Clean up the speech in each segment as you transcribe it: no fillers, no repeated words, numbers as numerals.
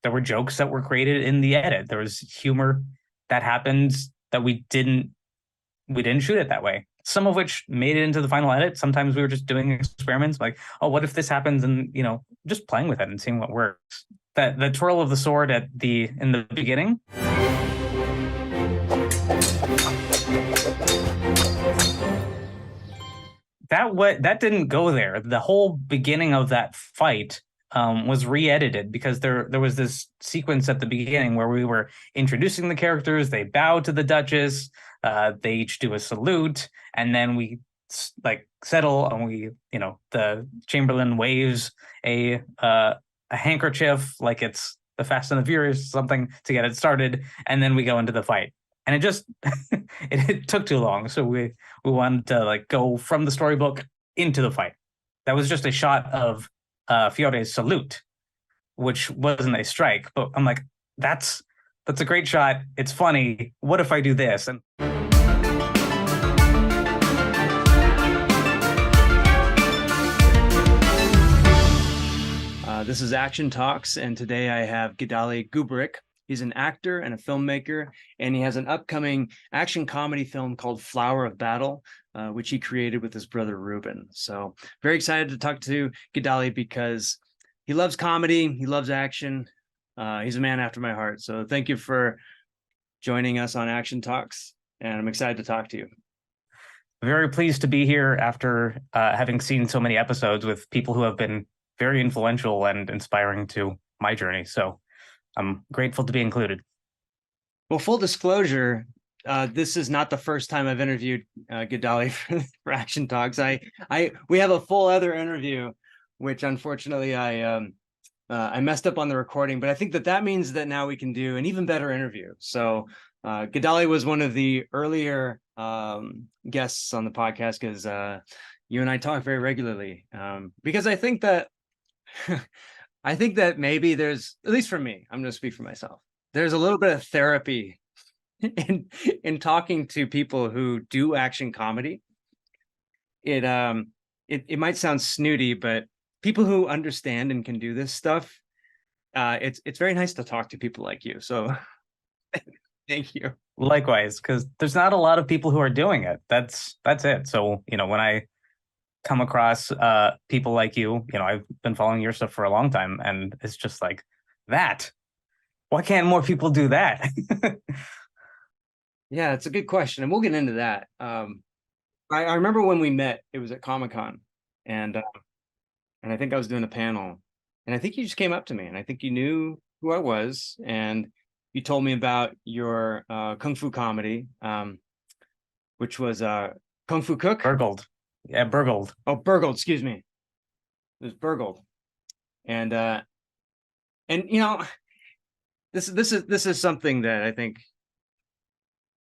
there were jokes that were created in the edit. There was humor that happened that we didn't shoot it that way. Some of which made it into the final edit. Sometimes we were just doing experiments like, oh, what if this happens? And just playing with it and seeing what works. That the twirl of the sword in the beginning. That didn't go there. The whole beginning of that fight was re-edited because there was this sequence at the beginning where we were introducing the characters. They bow to the Duchess. They each do a salute, and then we like settle, and the Chamberlain waves a handkerchief like it's the Fast and the Furious something to get it started, and then we go into the fight. And it just it took too long, so we wanted to like go from the storybook into the fight. That was just a shot of Fiore's salute, which wasn't a strike. But I'm like, that's a great shot. It's funny. What if I do this? And this is Action Talks, and today I have Gidali Gubrick. He's an actor and a filmmaker, and he has an upcoming action comedy film called Flower of Battle, which he created with his brother Ruben. So very excited to talk to Gidali because he loves comedy, he loves action. He's a man after my heart. So thank you for joining us on Action Talks, and I'm excited to talk to you. Very pleased to be here after having seen so many episodes with people who have been very influential and inspiring to my journey. So I'm grateful to be included. Well, full disclosure, this is not the first time I've interviewed Gidali for Action Talks. We have a full other interview, which unfortunately I messed up on the recording, but I think that means that now we can do an even better interview. So Gidali was one of the earlier guests on the podcast because you and I talk very regularly because I think that maybe there's, at least for me, I'm going to speak for myself, there's a little bit of therapy in talking to people who do action comedy. It might sound snooty, but people who understand and can do this stuff, it's very nice to talk to people like you. So thank you. Likewise, because there's not a lot of people who are doing it. That's it. So, when I come across people like you, I've been following your stuff for a long time, and it's just like that. Why can't more people do that? Yeah, it's a good question, and we'll get into that. I remember when we met, it was at Comic-Con, and I think I was doing a panel, and I think you just came up to me, and I think you knew who I was, and you told me about your Kung Fu comedy, which was Kung Fu Cook? Burgled. Yeah, Burgled. Oh, Burgled, excuse me. It was Burgled. And this is something that I think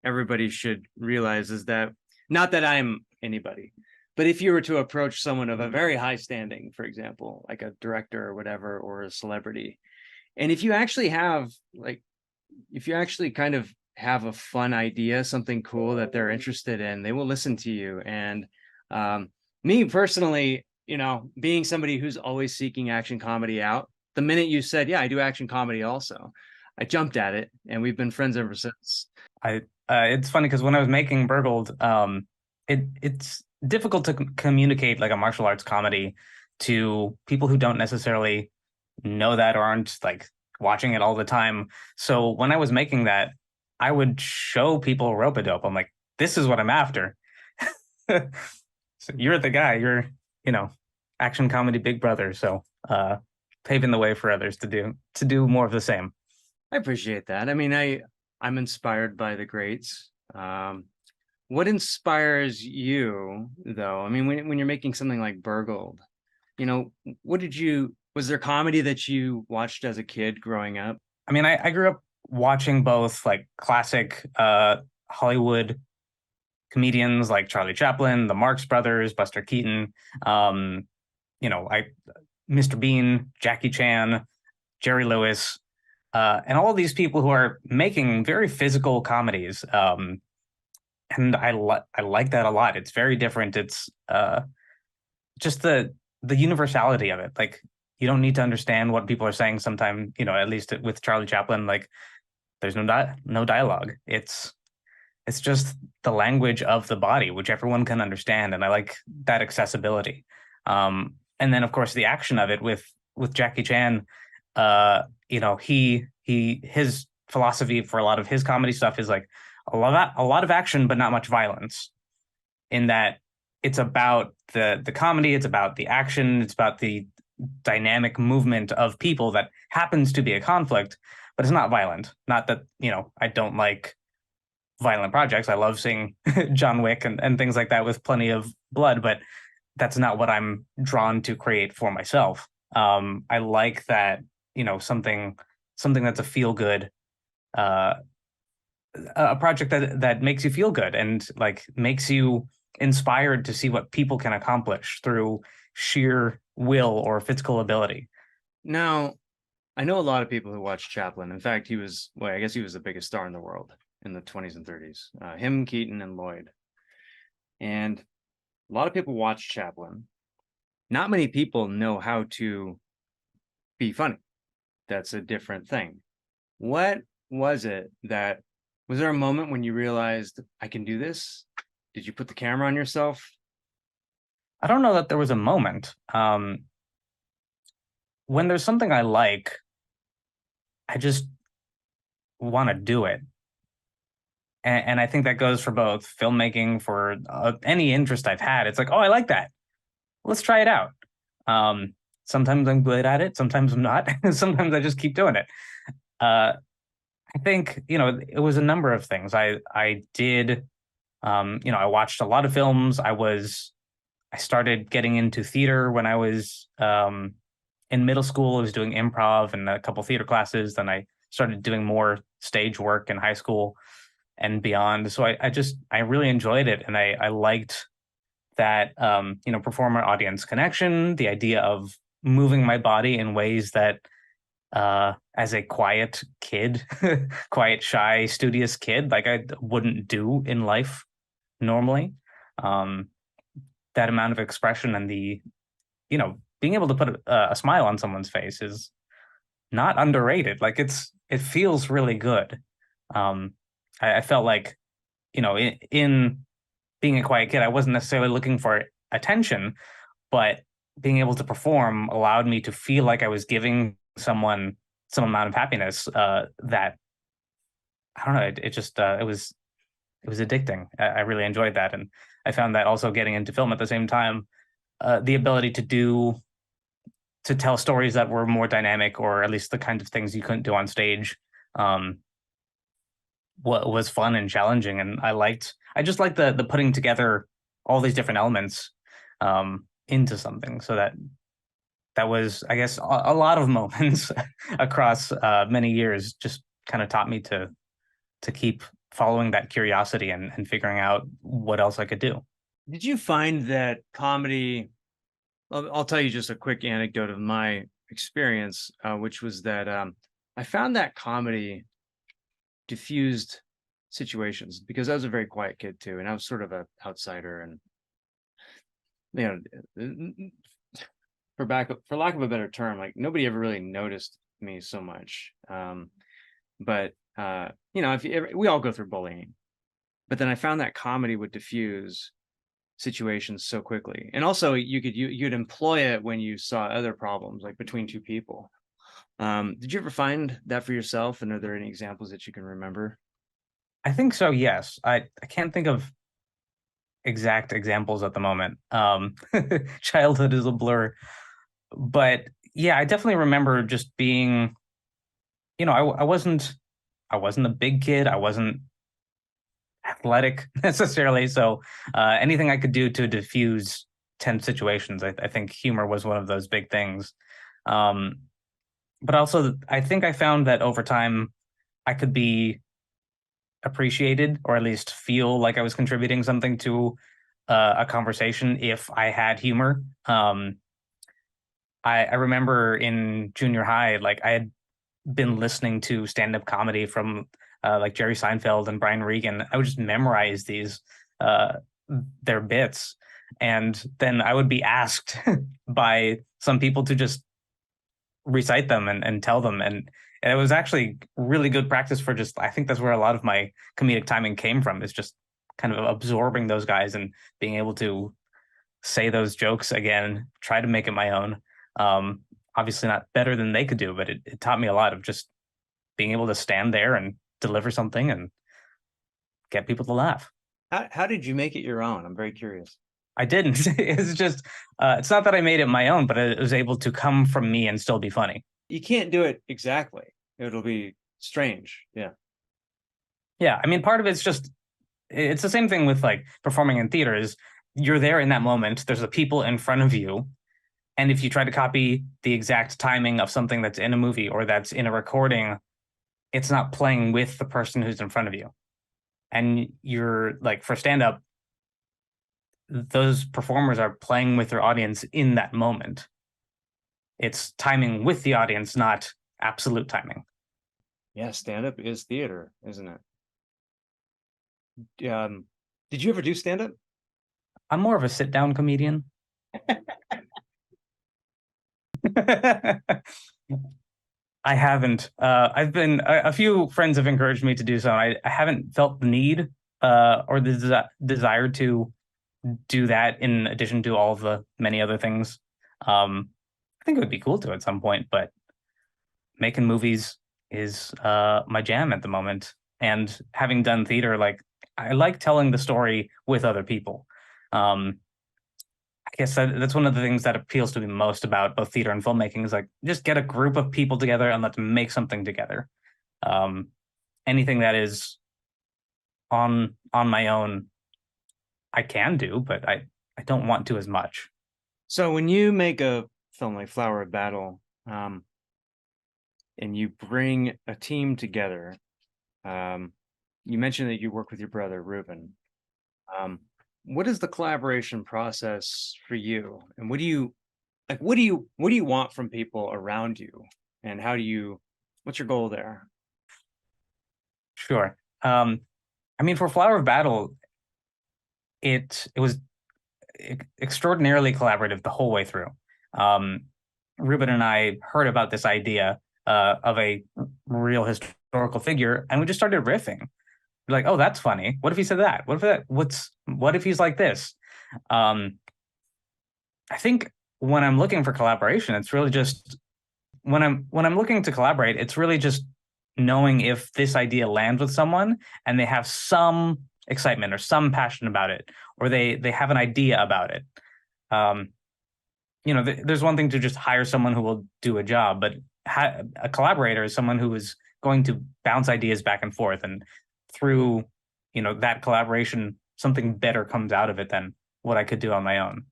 everybody should realize, is that not that I'm anybody, but if you were to approach someone of a very high standing, for example, like a director or whatever, or a celebrity, and if you actually kind of have a fun idea, something cool that they're interested in, they will listen to you. And me personally, being somebody who's always seeking action comedy out, the minute you said, yeah, I do action comedy also, I jumped at it, and we've been friends ever since. It's funny because when I was making Burgled, it's difficult to communicate like a martial arts comedy to people who don't necessarily know that or aren't like watching it all the time. So when I was making that, I would show people Rope-a-Dope. I'm like, this is what I'm after. So you're the guy. You're, action comedy big brother. So paving the way for others to do more of the same. I appreciate that. I mean, I'm inspired by the greats. What inspires you, though? I mean, when you're making something like Burgled, was there comedy that you watched as a kid growing up? I mean, I grew up watching both like classic Hollywood comedians like Charlie Chaplin, the Marx Brothers, Buster Keaton, Mr. Bean, Jackie Chan, Jerry Lewis, and all of these people who are making very physical comedies. And I like that a lot. It's very different. It's just the universality of it. Like You don't need to understand what people are saying sometimes, at least with Charlie Chaplin, like there's no dialogue. It's just the language of the body, which everyone can understand, and I like that accessibility. And then, of course, the action of it with Jackie Chan. His philosophy for a lot of his comedy stuff is like a lot of action, but not much violence. In that, it's about the comedy, it's about the action, it's about the dynamic movement of people that happens to be a conflict, but it's not violent. Not that I don't like violent projects. I love seeing John Wick and things like that with plenty of blood, but that's not what I'm drawn to create for myself. I like that, something that's a feel good, uh, a project that makes you feel good and like makes you inspired to see what people can accomplish through sheer will or physical ability. Now, I know a lot of people who watch Chaplin. In fact, I guess he was the biggest star in the world in the 20s and 30s. Him, Keaton, and Lloyd. And a lot of people watch Chaplin. Not many people know how to be funny. That's a different thing. What was there a moment when you realized I can do this? Did you put the camera on yourself? I don't know that there was a moment. When there's something I like, I just want to do it. And I think that goes for both filmmaking, for any interest I've had. It's like, oh, I like that. Let's try it out. Sometimes I'm good at it. Sometimes I'm not. Sometimes I just keep doing it. I think, it was a number of things. I did, I watched a lot of films. I started getting into theater when I was in middle school. I was doing improv and a couple theater classes. Then I started doing more stage work in high school and beyond. So I really enjoyed it. And I liked that, performer audience connection, the idea of moving my body in ways that, as a quiet kid, quiet, shy, studious kid, like I wouldn't do in life normally. That amount of expression and being able to put a smile on someone's face is not underrated. Like it feels really good. I felt like, in being a quiet kid, I wasn't necessarily looking for attention, but being able to perform allowed me to feel like I was giving someone some amount of happiness, that I don't know. It was addicting. I really enjoyed that, and I found that also getting into film at the same time, the ability to tell stories that were more dynamic, or at least the kind of things you couldn't do on stage, what was fun and challenging. And I just liked the putting together all these different elements into something. So that was, I guess, a lot of moments across many years just kind of taught me to keep following that curiosity and figuring out what else I could do. Did you find that comedy? I'll tell you just a quick anecdote of my experience, which was that I found that comedy diffused situations, because I was a very quiet kid too, and I was sort of an outsider, and for lack of a better term, like nobody ever really noticed me so much. But we all go through bullying, but then I found that comedy would diffuse situations so quickly, and also you'd employ it when you saw other problems, like between two people. Did you ever find that for yourself, and are there any examples that you can remember? I think so, yes. I can't think of exact examples at the moment. Childhood is a blur. But yeah, I definitely remember just being, I wasn't a big kid. I wasn't athletic necessarily. So anything I could do to diffuse tense situations, I think humor was one of those big things. But also, I think I found that over time, I could be appreciated, or at least feel like I was contributing something to a conversation if I had humor. I remember in junior high, like I had been listening to stand-up comedy from like Jerry Seinfeld and Brian Regan. I would just memorize uh, their bits, and then I would be asked by some people to just recite them and tell them. And it was actually really good practice for just, I think that's where a lot of my comedic timing came from, is just kind of absorbing those guys and being able to say those jokes again, try to make it my own. Obviously not better than they could do, but it taught me a lot of just being able to stand there and deliver something and get people to laugh. How did you make it your own? I'm very curious. I didn't. It's just, it's not that I made it my own, but it was able to come from me and still be funny. You can't do it exactly. It'll be strange. Yeah. Yeah. I mean, part of it's just, it's the same thing with like performing in theaters. You're there in that moment. There's the people in front of you. And if you try to copy the exact timing of something that's in a movie or that's in a recording, it's not playing with the person who's in front of you. And you're like, for stand up, those performers are playing with their audience in that moment. It's timing with the audience, not absolute timing. Yeah, stand-up is theater, isn't it? Did you ever do stand-up? I'm more of a sit down comedian. I haven't. I've been a few friends have encouraged me to do so. I haven't felt the need or the desire to do that in addition to all the many other things. I think it would be cool to at some point, but making movies is my jam at the moment. And having done theater, like I like telling the story with other people. I guess that's one of the things that appeals to me most about both theater and filmmaking is like just get a group of people together and let's make something together. Um, Anything that is on my own, I can do, but I don't want to as much. So when you make a film like Flower of Battle, and you bring a team together, you mentioned that you work with your brother Ruben. What is the collaboration process for you, and what do you like? What do you want from people around you, and what's your goal there? Sure. I mean, for Flower of Battle, it was extraordinarily collaborative the whole way through. Um, Ruben and I heard about this idea of a real historical figure, and we just started riffing. We're like, oh, that's funny. What if he said that? What if he's like this? Um, I think when I'm looking for collaboration, it's really just when I'm looking to collaborate, it's really just knowing if this idea lands with someone and they have some excitement or some passion about it, or they have an idea about it. Um, there's one thing to just hire someone who will do a job, but a collaborator is someone who is going to bounce ideas back and forth, and through that collaboration, something better comes out of it than what I could do on my own.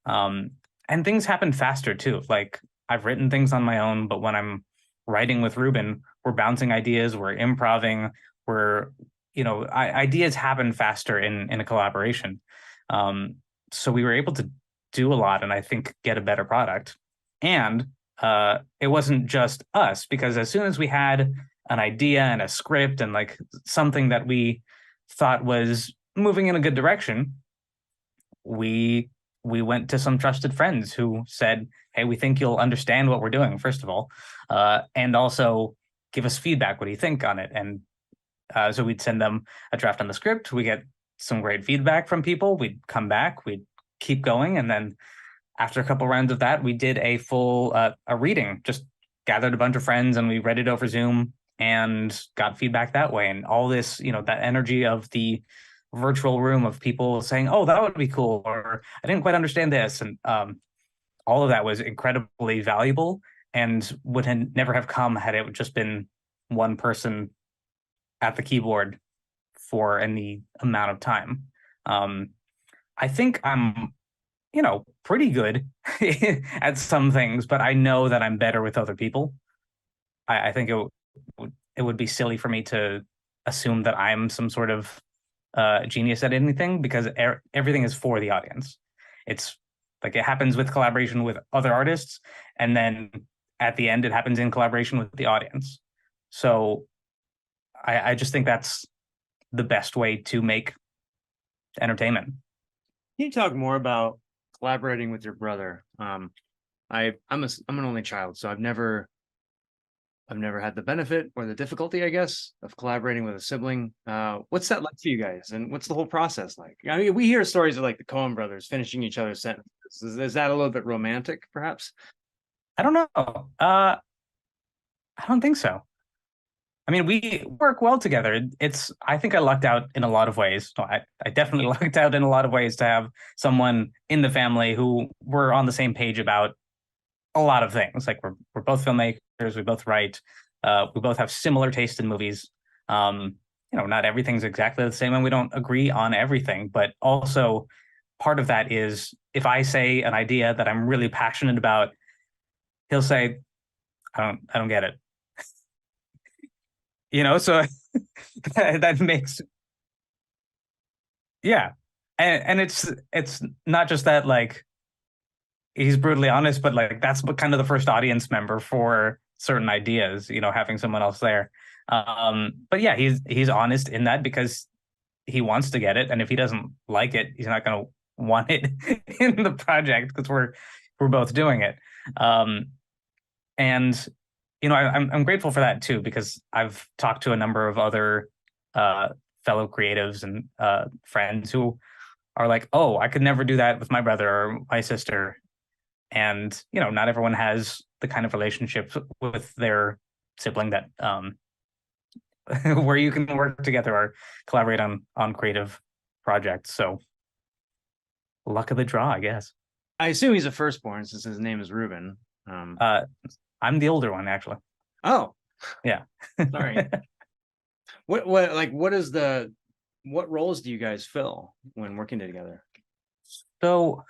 And things happen faster too. Like I've written things on my own, but when I'm writing with Ruben, we're bouncing ideas, we're improving, ideas happen faster in a collaboration. So we were able to do a lot and I think get a better product. And it wasn't just us, because as soon as we had an idea and a script and like something that we thought was moving in a good direction, we went to some trusted friends who said, hey, we think you'll understand what we're doing, first of all, and also give us feedback. What do you think on it? And so we'd send them a draft on the script. We get some great feedback from people. We'd come back, we'd keep going. And then after a couple rounds of that, we did a full a reading, just gathered a bunch of friends and we read it over Zoom and got feedback that way. And all this, that energy of the virtual room of people saying, oh, that would be cool, or I didn't quite understand this. And all of that was incredibly valuable and would never have come had it just been one person at the keyboard for any amount of time. I think I'm, pretty good at some things, but I know that I'm better with other people. I think it would be silly for me to assume that I'm some sort of genius at anything, because everything is for the audience. It's like it happens with collaboration with other artists, and then at the end it happens in collaboration with the audience. So I just think that's the best way to make entertainment. Can you talk more about collaborating with your brother? I'm an only child, so I've never had the benefit or the difficulty, I guess, of collaborating with a sibling. What's that like for you guys, and what's the whole process like? I mean, we hear stories of like the Coen brothers finishing each other's sentences. Is that a little bit romantic, perhaps? I don't know. I don't think so. I mean, we work well together. I think I lucked out in a lot of ways. No, I definitely lucked out in a lot of ways to have someone in the family who we're on the same page about a lot of things. Like we're both filmmakers, we both write, we both have similar taste in movies. Not everything's exactly the same and we don't agree on everything, but also part of that is if I say an idea that I'm really passionate about, he'll say, I don't get it. So that makes, yeah. And it's not just that like he's brutally honest, but like that's kind of the first audience member for certain ideas, having someone else there. But yeah, he's honest in that because he wants to get it, and if he doesn't like it, he's not going to want it in the project because we're both doing it. And I'm grateful for that too because I've talked to a number of other fellow creatives and friends who are like, oh, I could never do that with my brother or my sister. And not everyone has the kind of relationships with their sibling that where you can work together or collaborate on creative projects. So luck of the draw, I guess. I assume he's a firstborn since his name is Ruben. I'm the older one, actually. Oh, yeah. Sorry. What roles do you guys fill when working together? So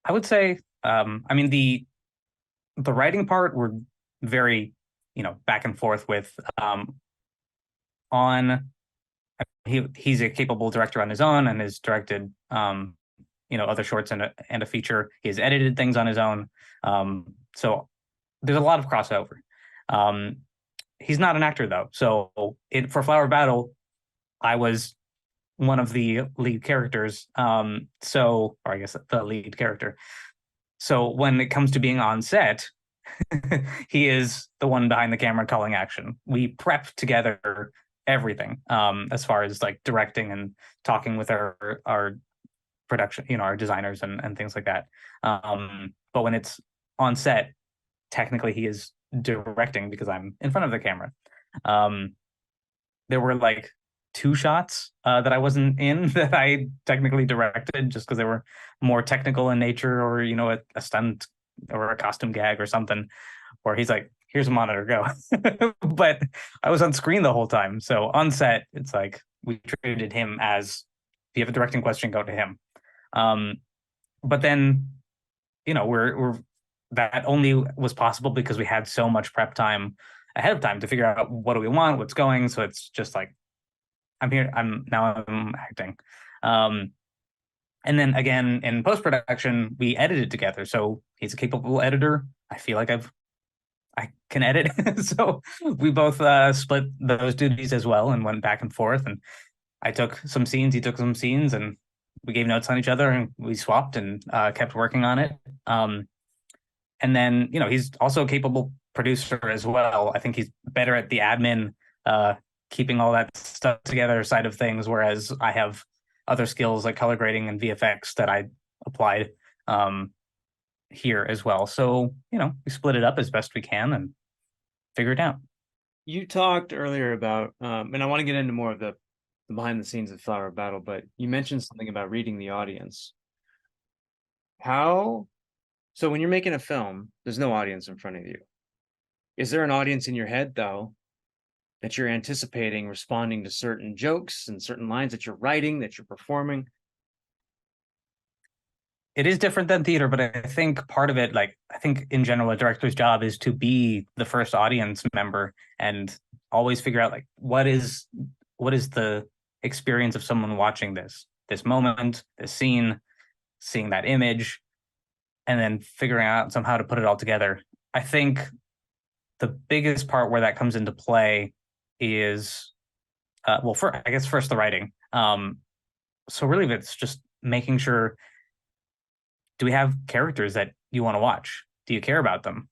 I would say, I mean, the writing part, we're very, back and forth with. He's a capable director on his own and has directed, other shorts and a feature. He has edited things on his own. So there's a lot of crossover. He's not an actor though. So for Flower Battle, I was one of the lead characters. Or I guess the lead character. So when it comes to being on set, he is the one behind the camera calling action. We prep together everything, as far as like directing and talking with our production, our designers and things like that. But when it's on set, technically he is directing because I'm in front of the camera. There were like 2 shots that I wasn't in that I technically directed just because they were more technical in nature or, a stunt or a costume gag or something where he's like, here's a monitor, go. But I was on screen the whole time. So on set, it's like we treated him as if you have a directing question, go to him. But then, we're that only was possible because we had so much prep time ahead of time to figure out what do we want, what's going. So it's just like I'm acting. And then again in post-production, we edited together. So he's a capable editor. I feel like I can edit. So we both split those duties as well and went back and forth. And I took some scenes, he took some scenes, and we gave notes on each other and we swapped and kept working on it. And then, he's also a capable producer as well. I think he's better at the admin, keeping all that stuff together side of things, whereas I have other skills like color grading and VFX that I applied here as well. So, we split it up as best we can and figure it out. You talked earlier about, and I want to get into more of the behind the scenes of Flower Battle, but you mentioned something about reading the audience. So when you're making a film, there's no audience in front of you. Is there an audience in your head though, that you're anticipating responding to certain jokes and certain lines that you're writing, that you're performing? It is different than theater, but I think part of it, like I think in general, a director's job is to be the first audience member and always figure out like what is the experience of someone watching this moment, this scene, seeing that image, and then figuring out somehow to put it all together. I think the biggest part where that comes into play is, I guess first the writing. So really, it's just making sure, do we have characters that you want to watch? do you care about them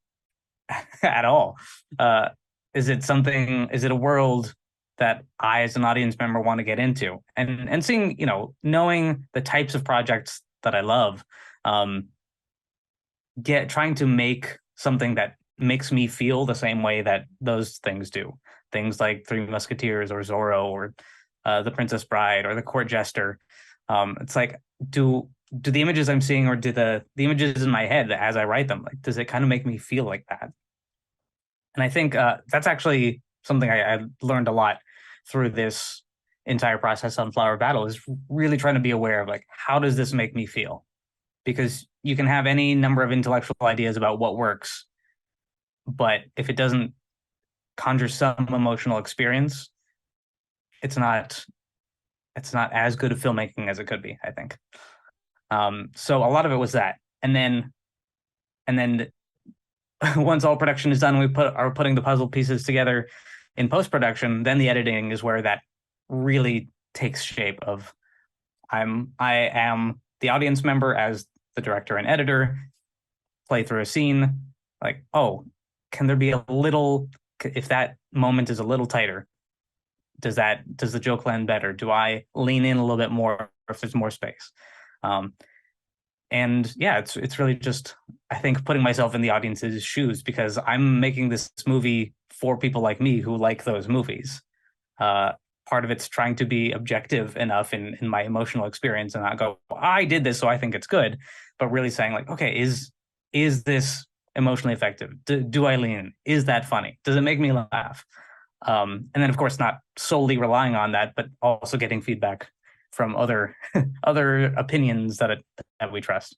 at all? Uh, is it a world that I, as an audience member, want to get into? And seeing, knowing the types of projects that I love, um, trying to make something that makes me feel the same way that those things do. Things like Three Musketeers or Zorro or The Princess Bride or The Court Jester. It's like, do the images I'm seeing, or do the images in my head as I write them, like, does it kind of make me feel like that? And I think that's actually something I learned a lot through this entire process on Flower Battle, is really trying to be aware of, like, how does this make me feel? Because you can have any number of intellectual ideas about what works, but if it doesn't conjure some emotional experience, it's not as good of filmmaking as it could be, I think. So a lot of it was that, and then once all production is done, are putting the puzzle pieces together in post production. Then the editing is where that really takes shape. I am the audience member as the director and editor, play through a scene, like, oh, can there be a little, if that moment is a little tighter, does the joke land better? Do I lean in a little bit more if there's more space? And yeah, it's really just, I think, putting myself in the audience's shoes, because I'm making this movie for people like me who like those movies. Part of it's trying to be objective enough in my emotional experience and not go, I did this, so I think it's good, but really saying, like, okay, is this emotionally effective? Do I lean in? Is that funny? Does it make me laugh? And then, of course, not solely relying on that, but also getting feedback from other other opinions that we trust.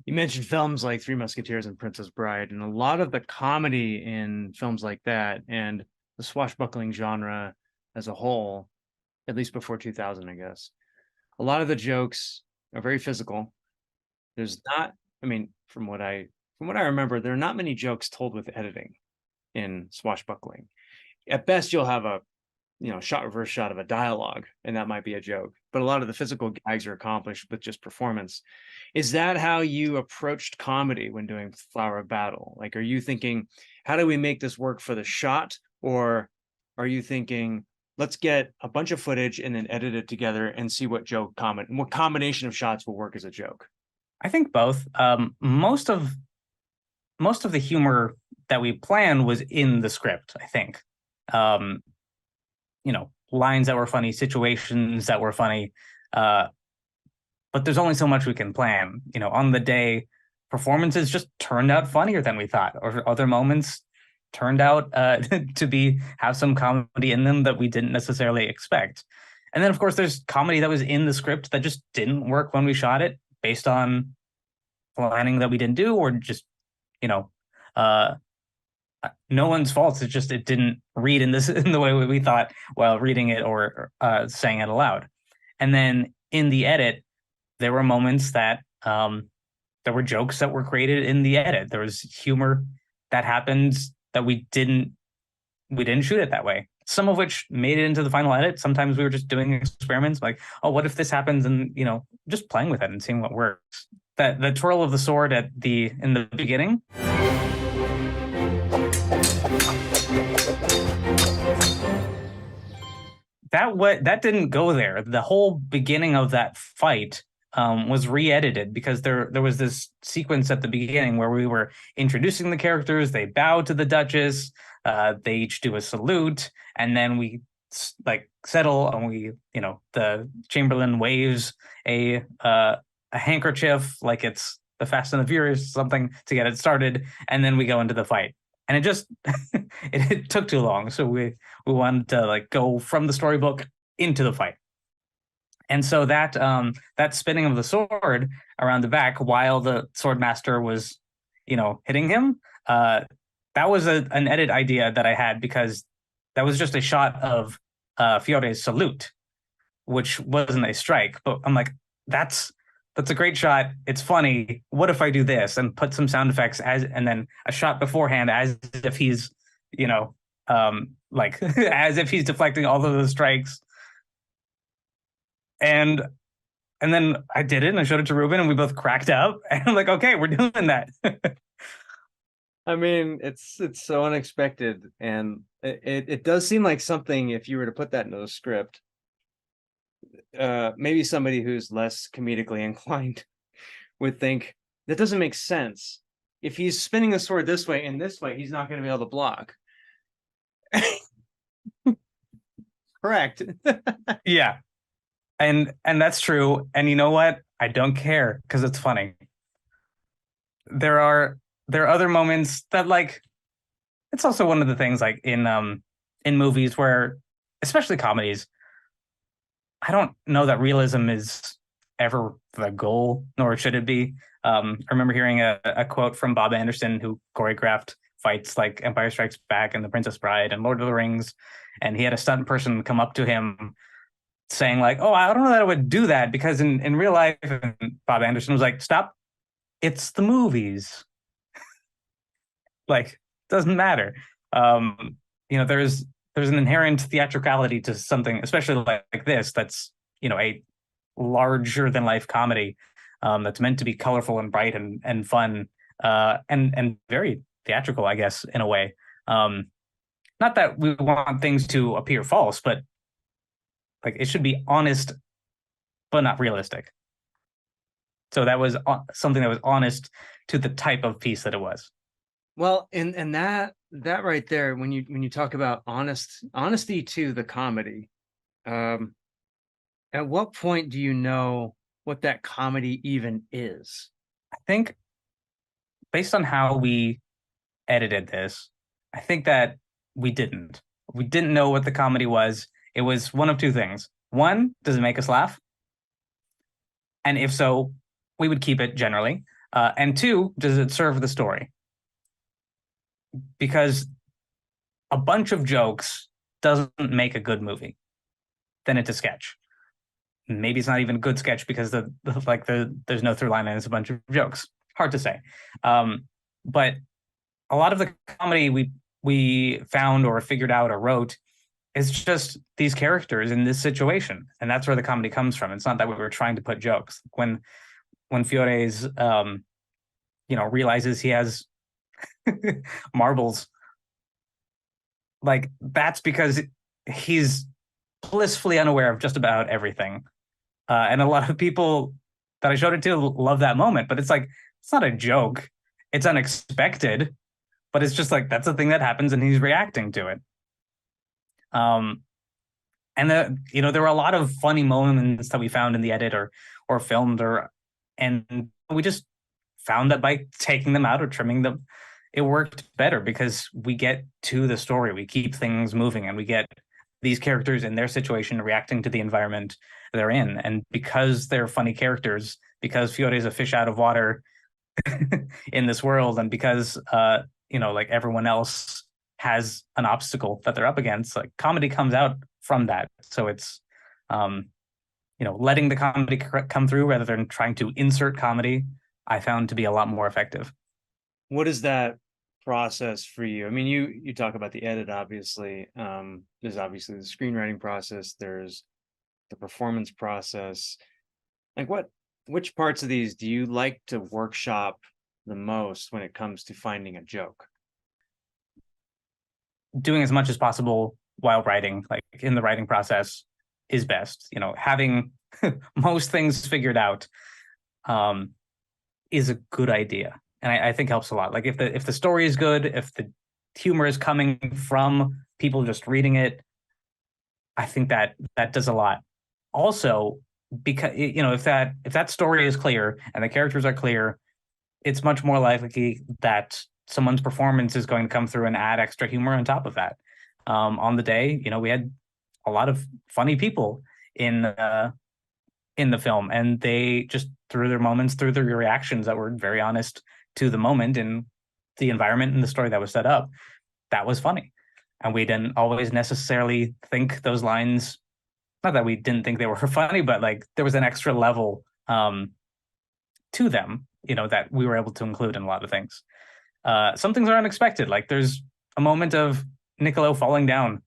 You mentioned films like Three Musketeers and Princess Bride, and a lot of the comedy in films like that and the swashbuckling genre as a whole, at least before 2000, I guess, a lot of the jokes are very physical. There's not, I mean, from what I remember, there are not many jokes told with editing in swashbuckling. At best, you'll have a shot reverse shot of a dialogue, and that might be a joke. But a lot of the physical gags are accomplished with just performance. Is that how you approached comedy when doing Flower of Battle? Like, are you thinking, how do we make this work for the shot? Or are you thinking, let's get a bunch of footage and then edit it together and see what combination of shots will work as a joke? I think both. Most of the humor that we planned was in the script, I think. Um, lines that were funny, situations that were funny. But there's only so much we can plan. On the day, performances just turned out funnier than we thought, or other moments turned out to have some comedy in them that we didn't necessarily expect. And then, of course, there's comedy that was in the script that just didn't work when we shot it, based on planning that we didn't do, or just, no one's fault. It's just, it didn't read in the way we thought while reading it or saying it aloud. And then in the edit, there were moments that there were jokes that were created in the edit. There was humor that happened that we didn't shoot it that way. Some of which made it into the final edit. Sometimes we were just doing experiments, like, oh, what if this happens? And just playing with it and seeing what works. That the twirl of the sword in the beginning. That didn't go there. The whole beginning of that fight was re-edited, because there was this sequence at the beginning where we were introducing the characters. They bow to the Duchess. They each do a salute, and then we settle, and the Chamberlain waves a handkerchief like it's the Fast and the Furious or something to get it started, and then we go into the fight. And it just it took too long, so we wanted to go from the storybook into the fight. And so that spinning of the sword around the back while the sword master was hitting him, that was an edit idea that I had, because that was just a shot of Fiore's salute, which wasn't a strike. But I'm like, that's a great shot. It's funny. What if I do this and put some sound effects and then a shot beforehand as if he's, as if he's deflecting all of those strikes. And then I did it and I showed it to Ruben and we both cracked up. And I'm like, okay, we're doing that. I mean, it's so unexpected, and it does seem like something, if you were to put that into a script, maybe somebody who's less comedically inclined would think that doesn't make sense. If he's spinning the sword this way and this way, he's not going to be able to block. Correct. Yeah, and that's true. And you know what? I don't care because it's funny. There are there are other moments that like it's also one of the things like in movies where especially comedies, I don't know that realism is ever the goal, nor should it be. I remember hearing a quote from Bob Anderson, who choreographed fights like Empire Strikes Back and The Princess Bride and Lord of the Rings, and he had a stunt person come up to him saying like, "Oh, I don't know that I would do that because in real life," and Bob Anderson was like, "Stop! It's the movies. Like, doesn't matter." Um, there's an inherent theatricality to something, especially like this. That's a larger than life comedy that's meant to be colorful and bright and fun and very theatrical, I guess, in a way. Not that we want things to appear false, but like it should be honest but not realistic. So that was something that was honest to the type of piece that it was. Well, and that right there, when you talk about honesty to the comedy, um, at what point do you know what that comedy even is? I think based on how we edited this, I think that we didn't. We didn't know what the comedy was. It was one of two things. One, does it make us laugh? And if so, we would keep it generally. And two, does it serve the story? Because a bunch of jokes doesn't make a good movie. Then it's a sketch. Maybe it's not even a good sketch because there's no through line and it's a bunch of jokes. Hard to say. But a lot of the comedy we found or figured out or wrote is just these characters in this situation, and that's where the comedy comes from. It's not that we were trying to put jokes. When Fiore's realizes he has marbles, like that's because he's blissfully unaware of just about everything. And a lot of people that I showed it to love that moment, but it's like it's not a joke. It's unexpected, but it's just like that's a thing that happens and he's reacting to it. Um, and there were a lot of funny moments that we found in the edit or filmed and we just found that by taking them out or trimming them, it worked better because we get to the story, we keep things moving, and we get these characters in their situation reacting to the environment they're in. And because they're funny characters, because Fiore is a fish out of water in this world, and because like everyone else has an obstacle that they're up against, like comedy comes out from that. So it's letting the comedy come through rather than trying to insert comedy, I found to be a lot more effective. What is that process for you? I mean, you talk about the edit, obviously. There's obviously the screenwriting process, there's the performance process. Like which parts of these do you like to workshop the most when it comes to finding a joke? Doing as much as possible while writing, like in the writing process, is best. Having most things figured out is a good idea, and I think helps a lot. Like if the story is good, if the humor is coming from people just reading it, I think that does a lot. Also, because if that story is clear and the characters are clear, it's much more likely that someone's performance is going to come through and add extra humor on top of that. On the day, we had a lot of funny people in the film, and they just through their moments, through their reactions that were very honest to the moment and the environment and the story that was set up, that was funny. And we didn't always necessarily think those lines. Not that we didn't think they were funny, but like there was an extra level to them, that we were able to include in a lot of things. Some things are unexpected. Like there's a moment of Niccolo falling down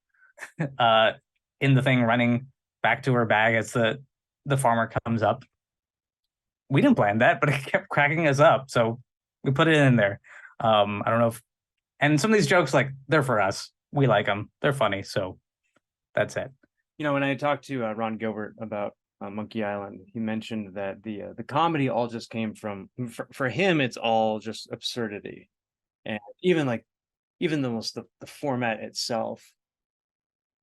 in the thing, running back to her bag as the farmer comes up. We didn't plan that, but it kept cracking us up, so we put it in there. I don't know if, and some of these jokes, like, they're for us. We like them. They're funny. So that's it. You know, when I talked to Ron Gilbert about Monkey Island, he mentioned that the comedy all just came from, for him, it's all just absurdity, and even like even the format itself.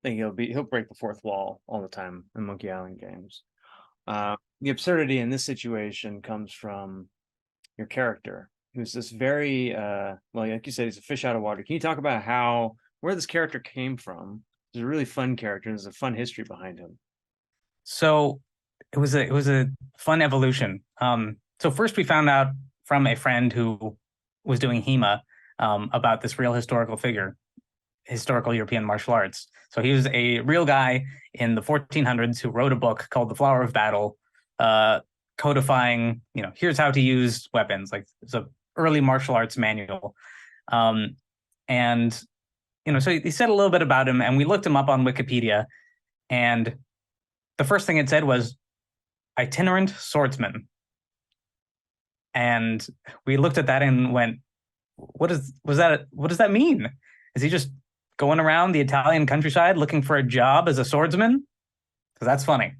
I think he'll break the fourth wall all the time in Monkey Island games. The absurdity in this situation comes from your character, who's this very well, like you said, he's a fish out of water. Can you talk about where this character came from? He's a really fun character, and there's a fun history behind him. So it was a fun evolution. So first we found out from a friend who was doing HEMA about this real historical figure, historical European martial arts. So he was a real guy in the 1400s who wrote a book called The Flower of Battle, codifying, here's how to use weapons. Like, it's a early martial arts manual. And, so he said a little bit about him, and we looked him up on Wikipedia, and the first thing it said was itinerant swordsman. And we looked at that and went, what does that mean? Is he just going around the Italian countryside looking for a job as a swordsman? Because that's funny.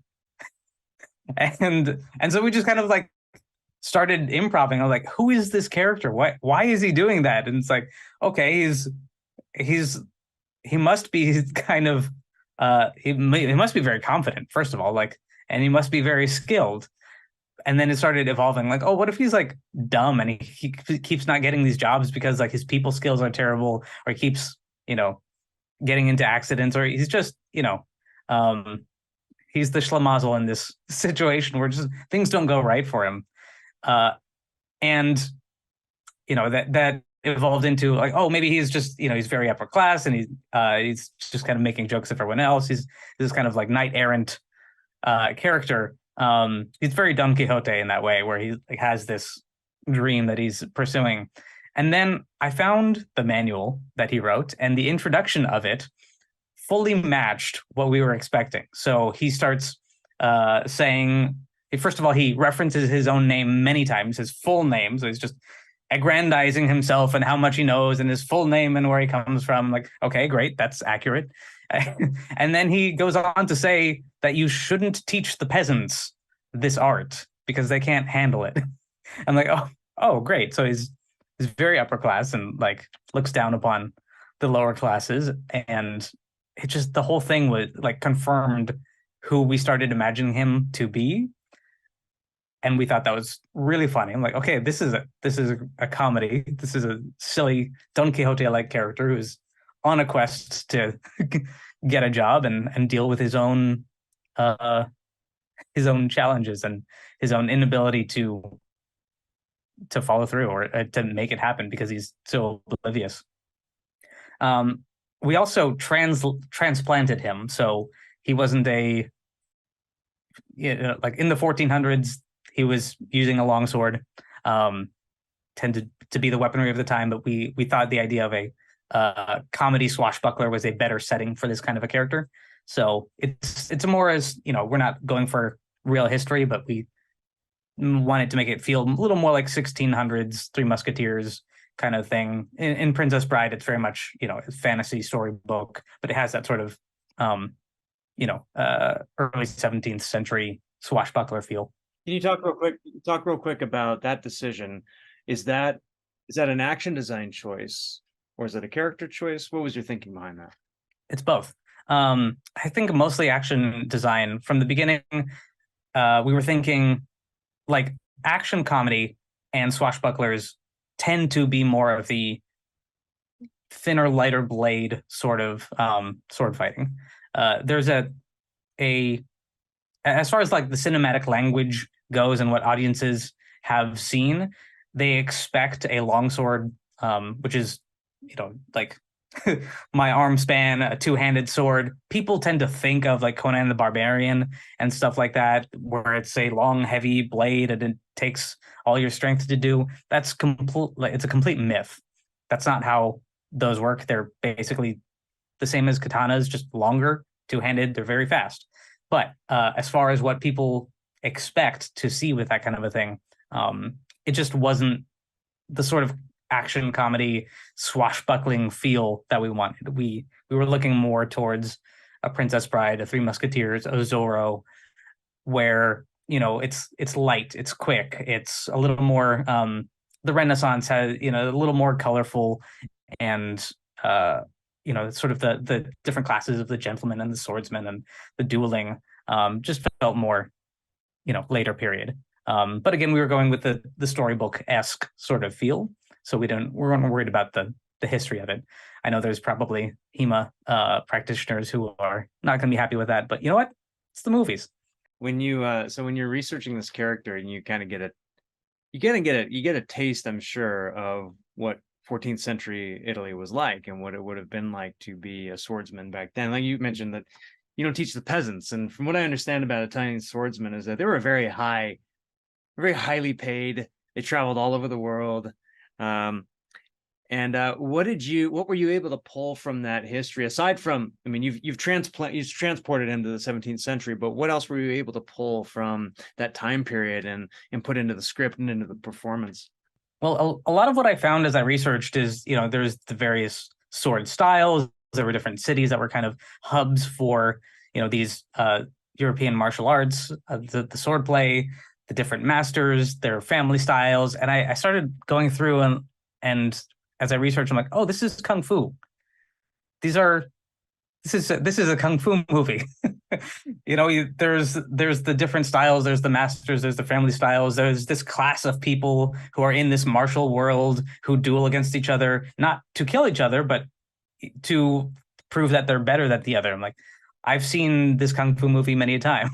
and so we just kind of like started improving. I was like, who is this character? Why is he doing that? And it's like, okay, he must be kind of he must be very confident, first of all, like, and he must be very skilled. And then it started evolving, like, oh, what if he's like dumb and he keeps not getting these jobs because like his people skills are terrible, or he keeps, getting into accidents, or he's just, he's the schlemazel in this situation where just things don't go right for him. And, that evolved into like, oh, maybe he's just, he's very upper class and he's just kind of making jokes of everyone else. He's this kind of like knight errant character. He's very Don Quixote in that way, where he like has this dream that he's pursuing. And then I found the manual that he wrote, and the introduction of it fully matched what we were expecting. So he starts saying, first of all, he references his own name many times, his full name. So he's just aggrandizing himself and how much he knows and his full name and where he comes from. Like, okay, great, that's accurate. And then he goes on to say that you shouldn't teach the peasants this art because they can't handle it. I'm like, oh, great. So he's very upper class and like looks down upon the lower classes. And it just, the whole thing was like confirmed who we started imagining him to be. And we thought that was really funny. I'm like, okay, this is a comedy. This is a silly Don Quixote-like character who's on a quest to get a job and deal with his own challenges and his own inability to follow through or to make it happen because he's so oblivious. We also transplanted him, so he wasn't like in the 1400s. He was using a longsword, tended to be the weaponry of the time, but we thought the idea of a comedy swashbuckler was a better setting for this kind of a character. So it's more as, we're not going for real history, but we wanted to make it feel a little more like 1600s, Three Musketeers kind of thing. In Princess Bride, it's very much, a fantasy storybook, but it has that sort of, early 17th century swashbuckler feel. Can you talk real quick about that decision? Is that an action design choice, or is it a character choice? What was your thinking behind that? It's both. I think mostly action design. From the beginning, we were thinking like action comedy and swashbucklers tend to be more of the thinner, lighter blade sort of sword fighting. There's as far as like the cinematic language goes and what audiences have seen, they expect a longsword, which is, like my arm span, a two-handed sword. People tend to think of like Conan the Barbarian and stuff like that, where it's a long, heavy blade and it takes all your strength to do. That's it's a complete myth. That's not how those work. They're basically the same as katanas, just longer, two-handed. They're very fast. But as far as what people expect to see with that kind of a thing, it just wasn't the sort of action comedy swashbuckling feel that we wanted. We were looking more towards a Princess Bride, a Three Musketeers, a Zorro, where it's light, it's quick, it's a little more the Renaissance has a little more colorful, and sort of the different classes of the gentleman and the swordsman and the dueling just felt more later period. But again, we were going with the storybook-esque sort of feel, so we weren't worried about the history of it. I know there's probably HEMA practitioners who are not going to be happy with that, but you know what? It's the movies. When you're researching this character and you kind of get a taste, I'm sure, of what 14th century Italy was like and what it would have been like to be a swordsman back then. Like you mentioned that you don't teach the peasants, and from what I understand about Italian swordsmen is that they were very highly paid. They traveled all over the world. What were you able to pull from that history, aside from, I mean, you've transported into the 17th century, but what else were you able to pull from that time period and put into the script and into the performance? Well, a lot of what I found as I researched is, there's the various sword styles. There were different cities that were kind of hubs for, these European martial arts, the sword play, the different masters, their family styles. And I started going through and as I researched, I'm like, oh, this is Kung Fu. This is a Kung Fu movie. There's the different styles, there's the masters, there's the family styles, there's this class of people who are in this martial world who duel against each other, not to kill each other, but to prove that they're better than the other. I'm like, I've seen this Kung Fu movie many a time.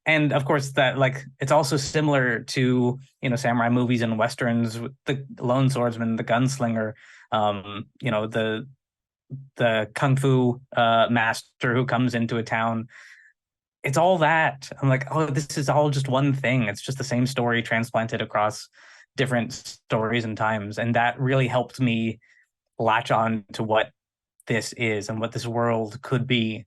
And of course that, like, it's also similar to, samurai movies and Westerns with the lone swordsman, the gunslinger, the Kung Fu master who comes into a town. It's all that. I'm like, oh, this is all just one thing. It's just the same story transplanted across different stories and times. And that really helped me latch on to what this is and what this world could be,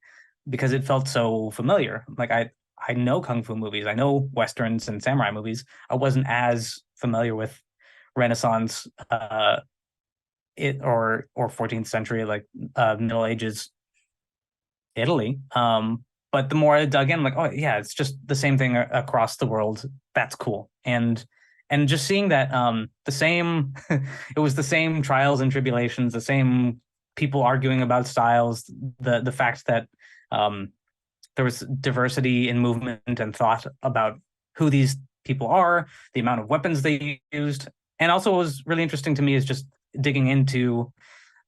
because it felt so familiar. Like I know Kung Fu movies, I know Westerns and samurai movies. I wasn't as familiar with Renaissance or 14th century, like Middle Ages Italy. But the more I dug in, I'm like, oh yeah, it's just the same thing across the world. That's cool. And just seeing that it was the same trials and tribulations, the same people arguing about styles, the fact that there was diversity in movement and thought about who these people are, the amount of weapons they used. And also what was really interesting to me is just digging into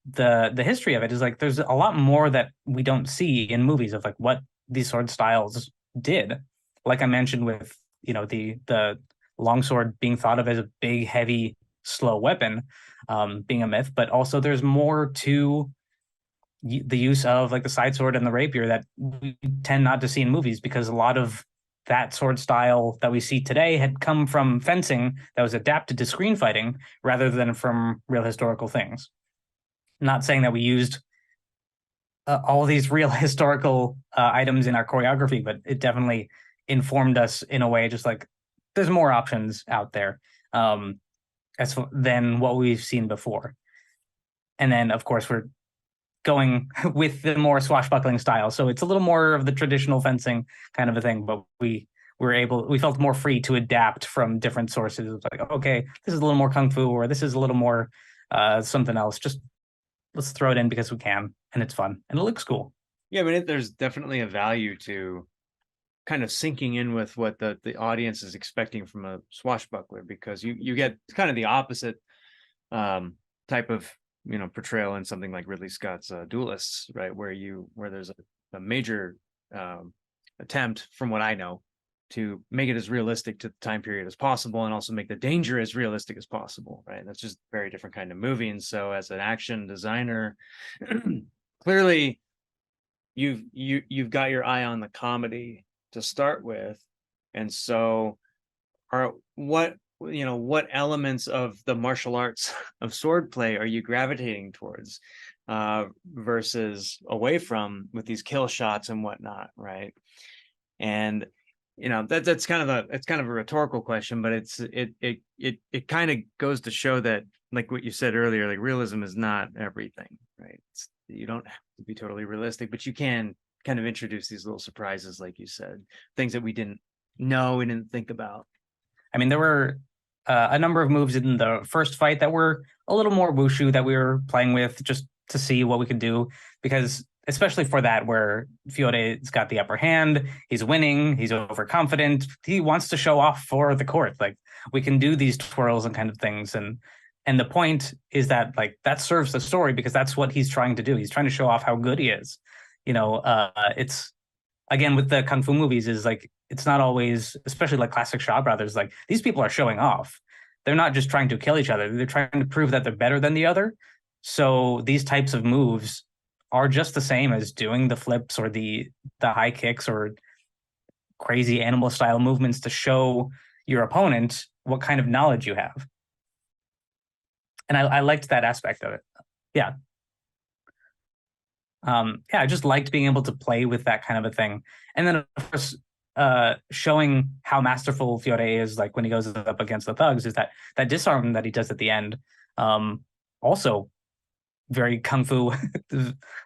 the history of it. Is like there's a lot more that we don't see in movies of like what these sword styles did. Like I mentioned with the longsword being thought of as a big, heavy, slow weapon, being a myth, but also there's more to the use of like the side sword and the rapier that we tend not to see in movies, because a lot of that sword style that we see today had come from fencing that was adapted to screen fighting rather than from real historical things. Not saying that we used all these real historical items in our choreography, but it definitely informed us in a way, just like there's more options out there than what we've seen before. And then, of course, we're going with the more swashbuckling style. So it's a little more of the traditional fencing kind of a thing, but we felt more free to adapt from different sources. It's like, okay, this is a little more Kung Fu, or this is a little more something else. Just let's throw it in because we can, and it's fun, and it looks cool. Yeah, I mean, there's definitely a value to kind of sinking in with what the audience is expecting from a swashbuckler, because you get kind of the opposite type of portrayal in something like Ridley Scott's Duelists, right, where there's a major attempt, from what I know, to make it as realistic to the time period as possible, and also make the danger as realistic as possible, right? That's just a very different kind of movie. And so as an action designer, clearly you've got your eye on the comedy to start with. And so what elements of the martial arts of swordplay are you gravitating towards versus away from with these kill shots and whatnot, right? And that's kind of a rhetorical question, but it kind of goes to show that, like what you said earlier, like realism is not everything, right? You don't have to be totally realistic, but you can kind of introduce these little surprises, like you said, things that we didn't know, we didn't think about. I mean, there were a number of moves in the first fight that were a little more wushu that we were playing with just to see what we could do, because especially for that where Fiore's got the upper hand, he's winning, he's overconfident, he wants to show off for the court, like we can do these twirls and kind of things, and the point is that like that serves the story because that's what he's trying to do. He's trying to show off how good he is. It's again with the kung fu movies is like it's not always, especially like classic Shaw Brothers, like these people are showing off. They're not just trying to kill each other. They're trying to prove that they're better than the other. So these types of moves are just the same as doing the flips or the high kicks or crazy animal style movements to show your opponent what kind of knowledge you have. And I liked that aspect of it. Yeah. I just liked being able to play with that kind of a thing. And then of course, showing how masterful Fiore is, like when he goes up against the thugs, is that disarm that he does at the end. Also very kung fu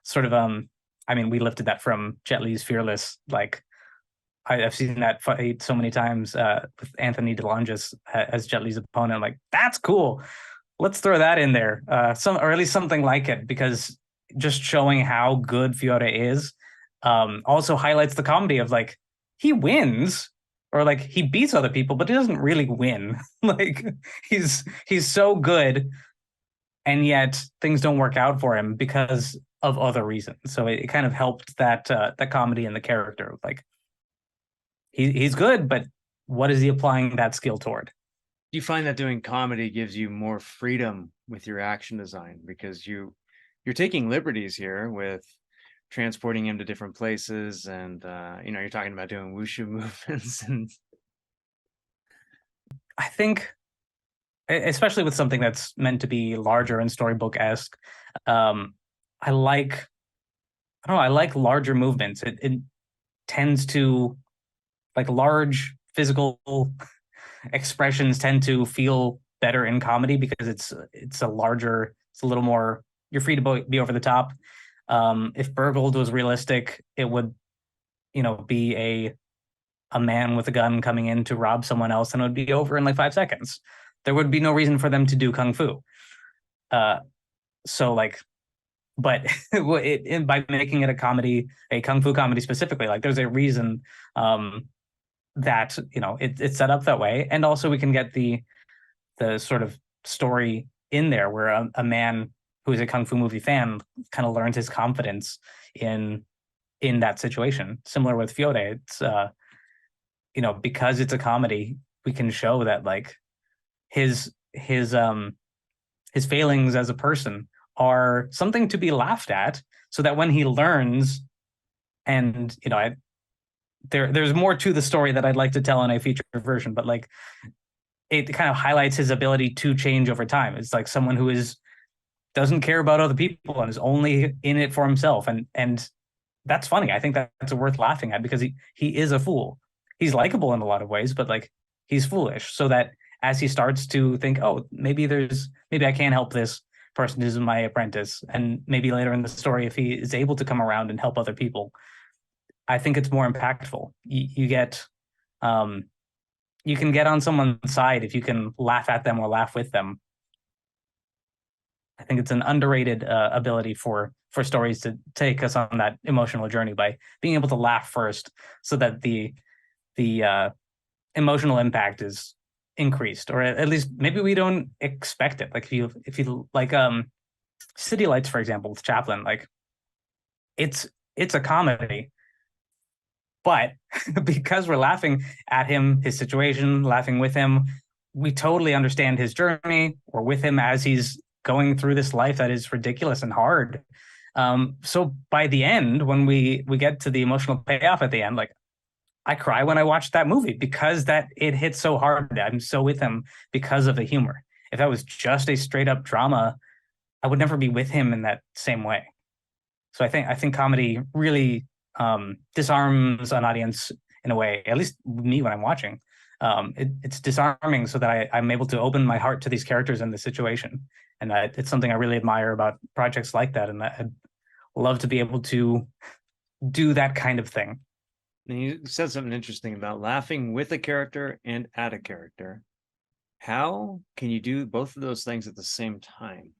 sort of. I mean, we lifted that from Jet Li's Fearless. Like I've seen that fight so many times with Anthony DeLongis as Jet Li's opponent. Like that's cool. Let's throw that in there, or at least something like it, because just showing how good Fiore is also highlights the comedy of like he wins or like he beats other people, but he doesn't really win. Like he's so good, and yet things don't work out for him because of other reasons. So it kind of helped that comedy and the character. Like he's good, but what is he applying that skill toward? Do you find that doing comedy gives you more freedom with your action design because you're taking liberties here with transporting him to different places, and you're talking about doing wushu movements, and I think, especially with something that's meant to be larger and storybook-esque, I like larger movements. It tends to, like, large physical expressions tend to feel better in comedy because it's a little more, you're free to be over the top. If Burgled was realistic, it would, be a man with a gun coming in to rob someone else, and it would be over in like 5 seconds. There would be no reason for them to do kung fu. So like, but by making it a kung fu comedy specifically, like there's a reason that it's set up that way, and also we can get the sort of story in there where a man who is a kung fu movie fan kind of learns his confidence in that situation. Similar with Fiore, it's because it's a comedy, we can show that like his failings as a person are something to be laughed at, so that when he learns, and there's more to the story that I'd like to tell in a feature version, but like it kind of highlights his ability to change over time. It's like someone who doesn't care about other people and is only in it for himself, and that's funny. I think that's worth laughing at because he is a fool. He's likable in a lot of ways, but like he's foolish. So that as he starts to think, oh, maybe I can help this person who's my apprentice, and maybe later in the story, if he is able to come around and help other people, I think it's more impactful. You get, you can get on someone's side if you can laugh at them or laugh with them. I think it's an underrated ability for stories to take us on that emotional journey by being able to laugh first, so that the emotional impact is increased, or at least maybe we don't expect it. Like if you like City Lights, for example, with Chaplin, like it's a comedy, but because we're laughing at him, his situation, laughing with him, we totally understand his journey. We're with him as he's going through this life that is ridiculous and hard. So by the end, when we get to the emotional payoff at the end, like I cry when I watch that movie because it hits so hard. I'm so with him because of the humor. If that was just a straight up drama, I would never be with him in that same way. So I think comedy really disarms an audience in a way, at least me when I'm watching. It's disarming so that I'm able to open my heart to these characters in this situation. And it's something I really admire about projects like that. And I'd love to be able to do that kind of thing. And you said something interesting about laughing with a character and at a character. How can you do both of those things at the same time?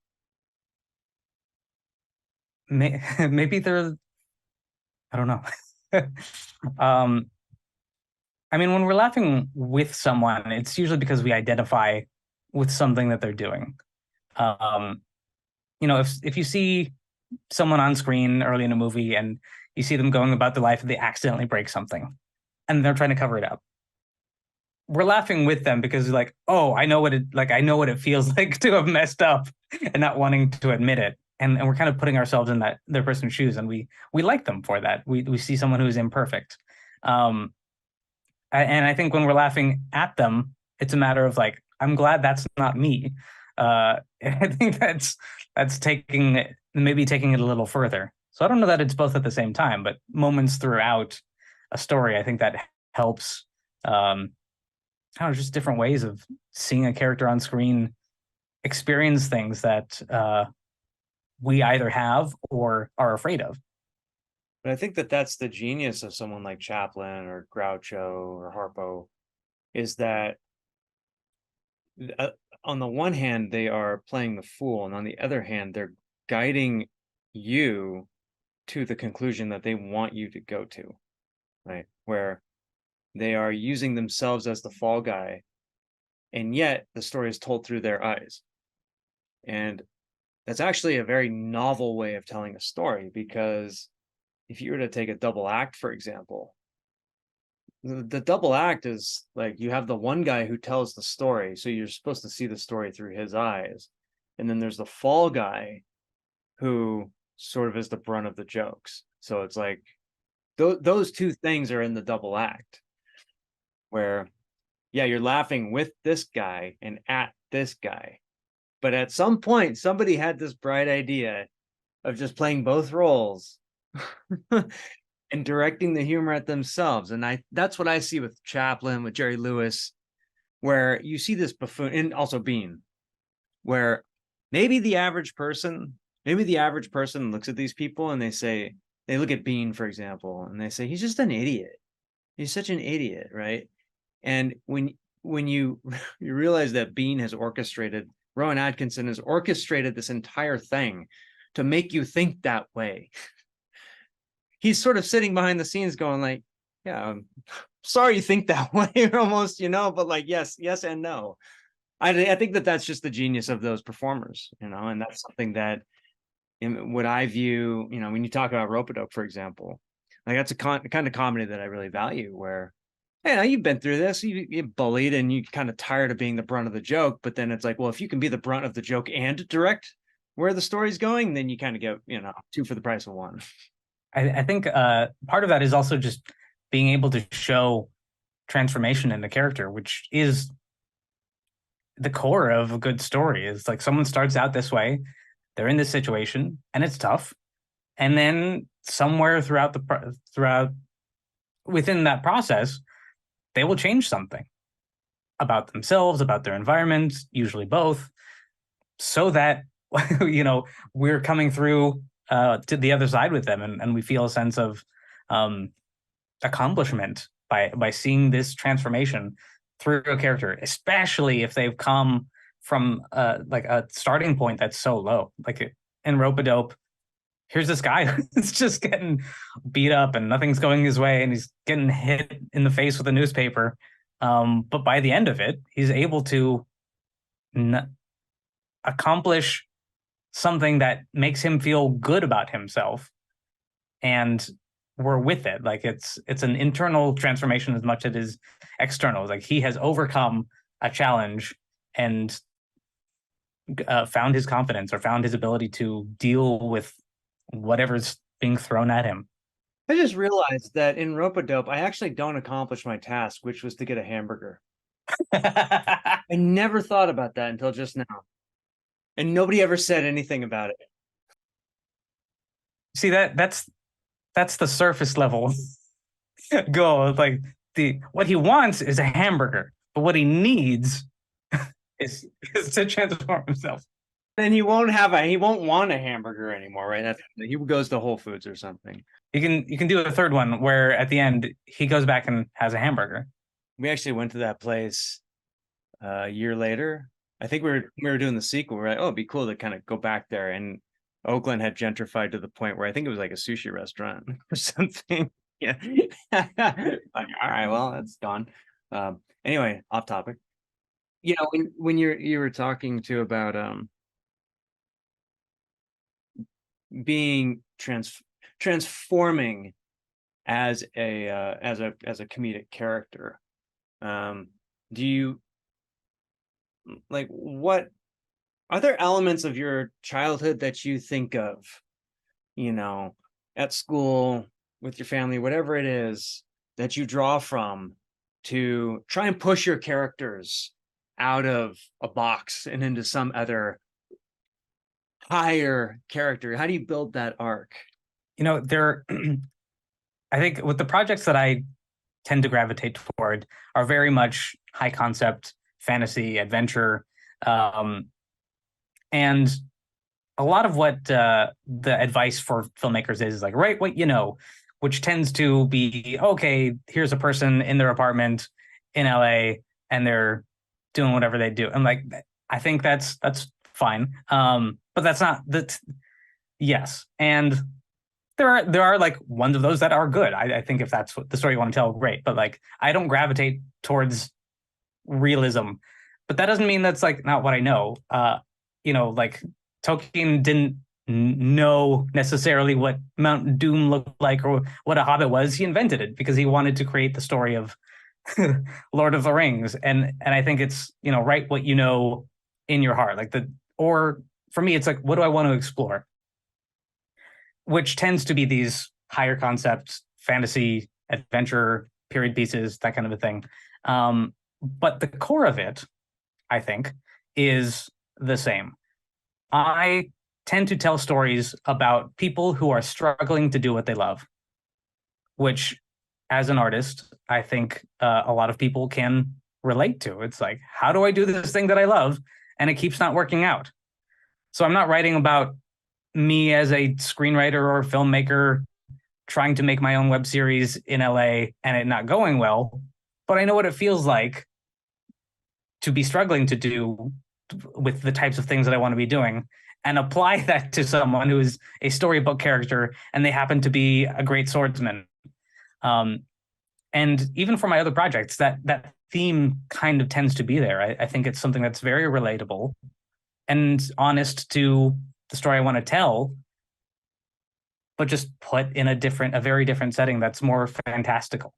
Maybe they're, I don't know. um, I mean, when we're laughing with someone, it's usually because we identify with something that they're doing. Um, if you see someone on screen early in a movie and you see them going about their life and they accidentally break something and they're trying to cover it up, we're laughing with them because like, oh, I know what it feels like to have messed up and not wanting to admit it. And we're kind of putting ourselves in their person's shoes, and we like them for that. We see someone who's imperfect. And I think when we're laughing at them, it's a matter of like, I'm glad that's not me. I think that's taking it a little further. So I don't know that it's both at the same time, but moments throughout a story, I think that helps. I don't know, just different ways of seeing a character on screen experience things that we either have or are afraid of. But I think that that's the genius of someone like Chaplin or Groucho or Harpo, is that on the one hand, they are playing the fool, and on the other hand, they're guiding you to the conclusion that they want you to go to, right? Where they are using themselves as the fall guy, and yet the story is told through their eyes. And that's actually a very novel way of telling a story, because if you were to take a double act, for example, the double act is like you have the one guy who tells the story, so you're supposed to see the story through his eyes, and then there's the fall guy who sort of is the brunt of the jokes. So it's like those two things are in the double act, where yeah, you're laughing with this guy and at this guy, but at some point somebody had this bright idea of just playing both roles and directing the humor at themselves. And that's what I see with Chaplin, with Jerry Lewis, where you see this buffoon, and also Bean, where maybe the average person looks at these people and they look at Bean, for example, and they say, he's just an idiot. He's such an idiot, right? And when you you realize that Bean has orchestrated, Rowan Atkinson has orchestrated this entire thing to make you think that way. He's sort of sitting behind the scenes going like, yeah, I'm sorry you think that way, almost, but like, yes and no. I think that that's just the genius of those performers, and that's something that in what I view, when you talk about Rope-a-Dope, for example, like that's a kind of comedy that I really value, where, hey, you've been through this, you get bullied and you kind of tired of being the brunt of the joke, but then it's like, well, if you can be the brunt of the joke and direct where the story's going, then you kind of get, two for the price of one. I think part of that is also just being able to show transformation in the character, which is the core of a good story. Is like someone starts out this way, they're in this situation, and it's tough, and then somewhere throughout within that process, they will change something about themselves, about their environment, usually both, so that we're coming through to the other side with them, and we feel a sense of accomplishment by seeing this transformation through a character, especially if they've come from like a starting point that's so low. Like in Rope-a-Dope, here's this guy who's just getting beat up and nothing's going his way, and he's getting hit in the face with a newspaper. But by the end of it, he's able to accomplish something that makes him feel good about himself, and we're with it. Like it's an internal transformation as much as it is external. Like he has overcome a challenge and found his confidence, or found his ability to deal with whatever's being thrown at him. I just realized that in Rope-a-Dope, I actually don't accomplish my task, which was to get a hamburger. I never thought about that until just now. And nobody ever said anything about it. See, that's the surface level. go. Like the what he wants is a hamburger, but what he needs is to transform himself. Then he won't want a hamburger anymore, right? He goes to Whole Foods or something. You can do a third one where at the end he goes back and has a hamburger. We actually went to that place a year later. I think we were doing the sequel. We're like, oh, it'd be cool to kind of go back there. And Oakland had gentrified to the point where I think it was like a sushi restaurant or something. Yeah. Like, all right, well, that's gone. Anyway, off topic. You know, when you were talking to about being transforming as a comedic character, do you like, what are there elements of your childhood that you think of, you know, at school, with your family, whatever it is, that you draw from to try and push your characters out of a box and into some other higher character? How do you build that arc? You know, there I think with the projects that I tend to gravitate toward are very much high concept fantasy adventure, and a lot of what the advice for filmmakers is like, write what you know, which tends to be, okay, here's a person in their apartment in LA and they're doing whatever they do. I'm like, I think that's fine, but that's not that. Yes, and there are like ones of those that are good. I think if that's what the story you want to tell, great. But like, I don't gravitate towards realism, but that doesn't mean that's like not what I know. You know, like Tolkien didn't know necessarily what Mount Doom looked like or what a hobbit was. He invented it because he wanted to create the story of Lord of the Rings. And I think it's, you know, write what you know in your heart. Like or for me, it's like, what do I want to explore? Which tends to be these higher concepts, fantasy, adventure, period pieces, that kind of a thing. But the core of it, I think, is the same. I tend to tell stories about people who are struggling to do what they love, which, as an artist, I think a lot of people can relate to. It's like, how do I do this thing that I love and it keeps not working out? So I'm not writing about me as a screenwriter or filmmaker trying to make my own web series in LA and it not going well, but I know what it feels like to be struggling to do with the types of things that I want to be doing, and apply that to someone who is a storybook character and they happen to be a great swordsman. And even for my other projects, that theme kind of tends to be there. I think it's something that's very relatable and honest to the story I want to tell, but just put in a very different setting that's more fantastical.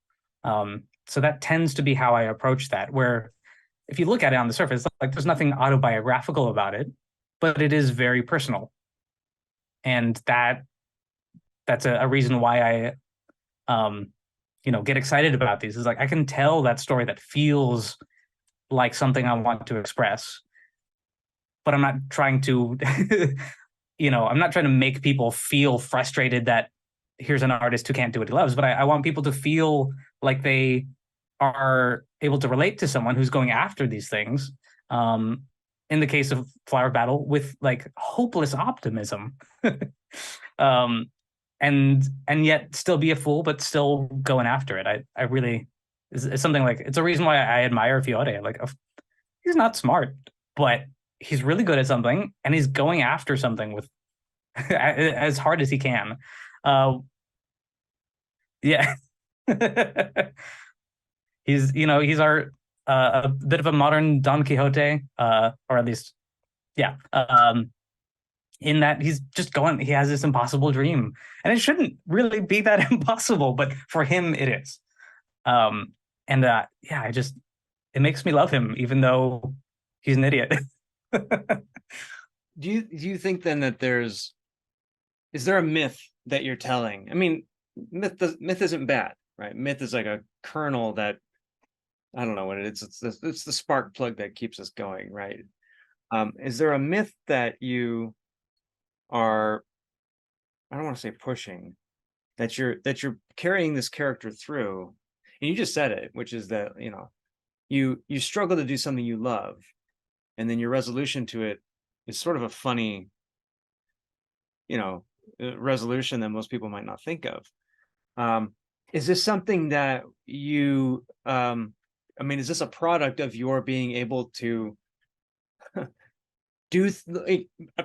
So that tends to be how I approach that, where if you look at it on the surface, like there's nothing autobiographical about it, but it is very personal. And that's a reason why I get excited about these. Is like I can tell that story that feels like something I want to express, but I'm not trying to I'm not trying to make people feel frustrated that here's an artist who can't do what he loves, but I want people to feel like they are able to relate to someone who's going after these things. In the case of Flower Battle, with like hopeless optimism, and yet still be a fool, but still going after it. I really it's something like, it's a reason why I admire Fiote. Like, he's not smart, but he's really good at something, and he's going after something with as hard as he can. Yeah. He's our a bit of a modern Don Quixote, or at least, yeah. In that he's just he has this impossible dream, and it shouldn't really be that impossible, but for him it is. Yeah, it makes me love him, even though he's an idiot. Do you think then that is there a myth that you're telling? I mean, myth isn't bad, right? Myth is like a kernel that, I don't know what it is. It's the spark plug that keeps us going, right? Is there a myth that you are, I don't want to say pushing, that you're carrying this character through. And you just said it, which is that, you struggle to do something you love, and then your resolution to it is sort of a funny, you know, resolution that most people might not think of. Um, is this something that you, is this a product of your being able to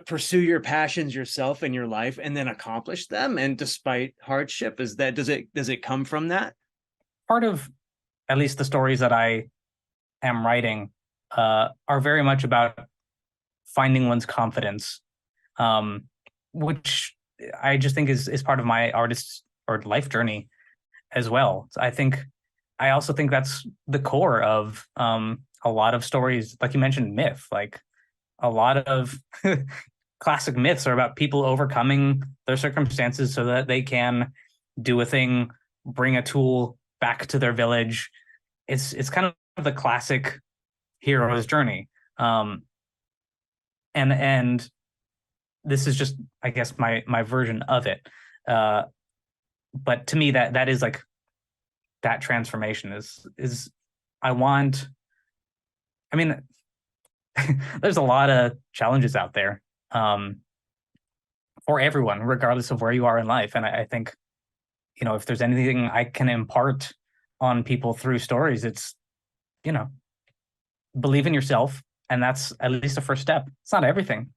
pursue your passions yourself in your life and then accomplish them, and despite hardship? Does it come from that? Part of at least the stories that I am writing are very much about finding one's confidence, um, which I just think is part of my artist or life journey as well. So I also think that's the core of a lot of stories, like you mentioned, myth. Like a lot of classic myths are about people overcoming their circumstances so that they can do a thing, bring a tool back to their village. It's kind of the classic hero's journey. And this is just, I guess, my version of it. But to me, that is like that transformation is I want. I mean, there's a lot of challenges out there for everyone, regardless of where you are in life. And I think, if there's anything I can impart on people through stories, it's, believe in yourself. And that's at least the first step. It's not everything,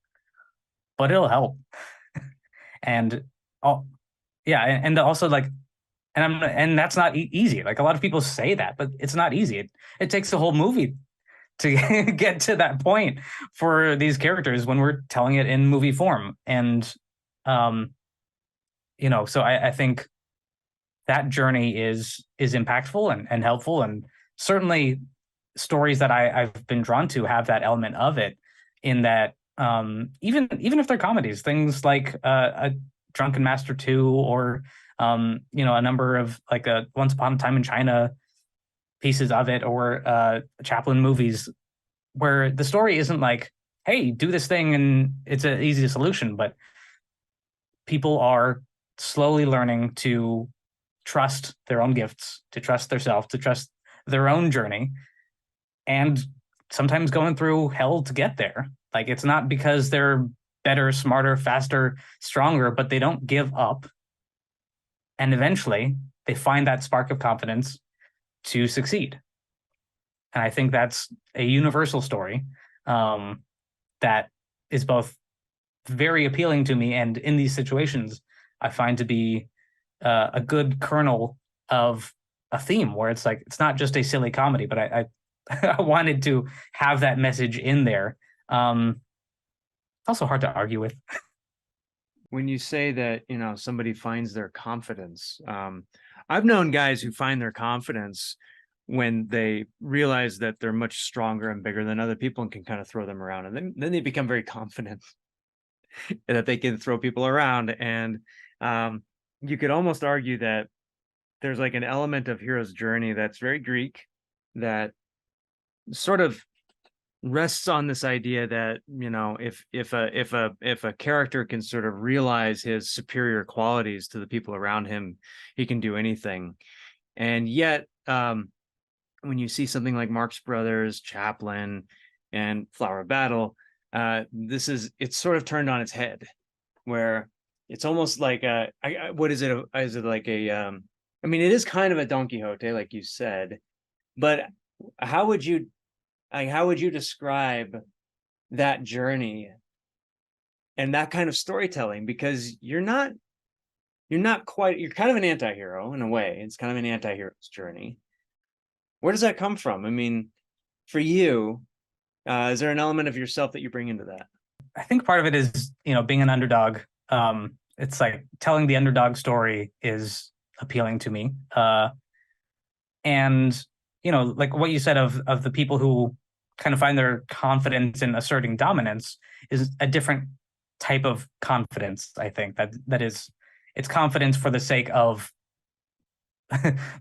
but it'll help. And oh, yeah. And also like, and that's not easy. Like a lot of people say that, but it's not easy. It takes a whole movie to get to that point for these characters when we're telling it in movie form. And, so I think that journey is impactful and helpful. And certainly stories that I've been drawn to have that element of it, in that even if they're comedies, things like a Drunken Master 2, or a number of like a Once Upon a Time in China pieces of it, or Chaplin movies, where the story isn't like, hey, do this thing and it's an easy solution, but people are slowly learning to trust their own gifts, to trust themselves, to trust their own journey, and sometimes going through hell to get there. Like it's not because they're better, smarter, faster, stronger, but they don't give up. And eventually they find that spark of confidence to succeed. And I think that's a universal story that is both very appealing to me, and in these situations, I find to be a good kernel of a theme where it's like, it's not just a silly comedy, but I I wanted to have that message in there. Also hard to argue with. When you say that, somebody finds their confidence, I've known guys who find their confidence when they realize that they're much stronger and bigger than other people and can kind of throw them around, and then they become very confident that they can throw people around. And you could almost argue that there's like an element of hero's journey that's very Greek, that sort of rests on this idea that, if a character can sort of realize his superior qualities to the people around him, he can do anything. And yet when you see something like Marx Brothers, Chaplin, and Flower of Battle, it's sort of turned on its head, where it's almost like what is it? Is it like it is kind of a Don Quixote, like you said, but how would you describe that journey and that kind of storytelling? Because you're kind of an anti-hero in a way. It's kind of an anti-hero's journey. Where does that come from? For you, is there an element of yourself that you bring into that? I think part of it is, being an underdog. It's like telling the underdog story is appealing to me. And, like what you said of the people who kind of find their confidence in asserting dominance is a different type of confidence. I think that is, it's confidence for the sake of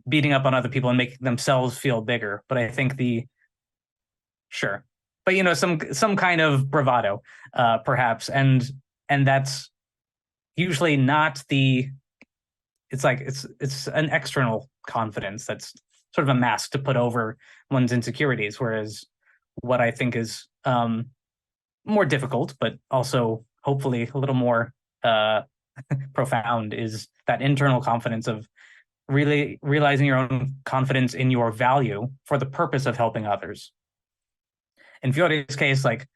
beating up on other people and making themselves feel bigger. But I think sure, but some kind of bravado, perhaps, and that's usually not it's like it's an external confidence that's sort of a mask to put over one's insecurities. Whereas what I think is more difficult, but also hopefully a little more profound, is that internal confidence of really realizing your own confidence in your value for the purpose of helping others. In Fiore's case, like,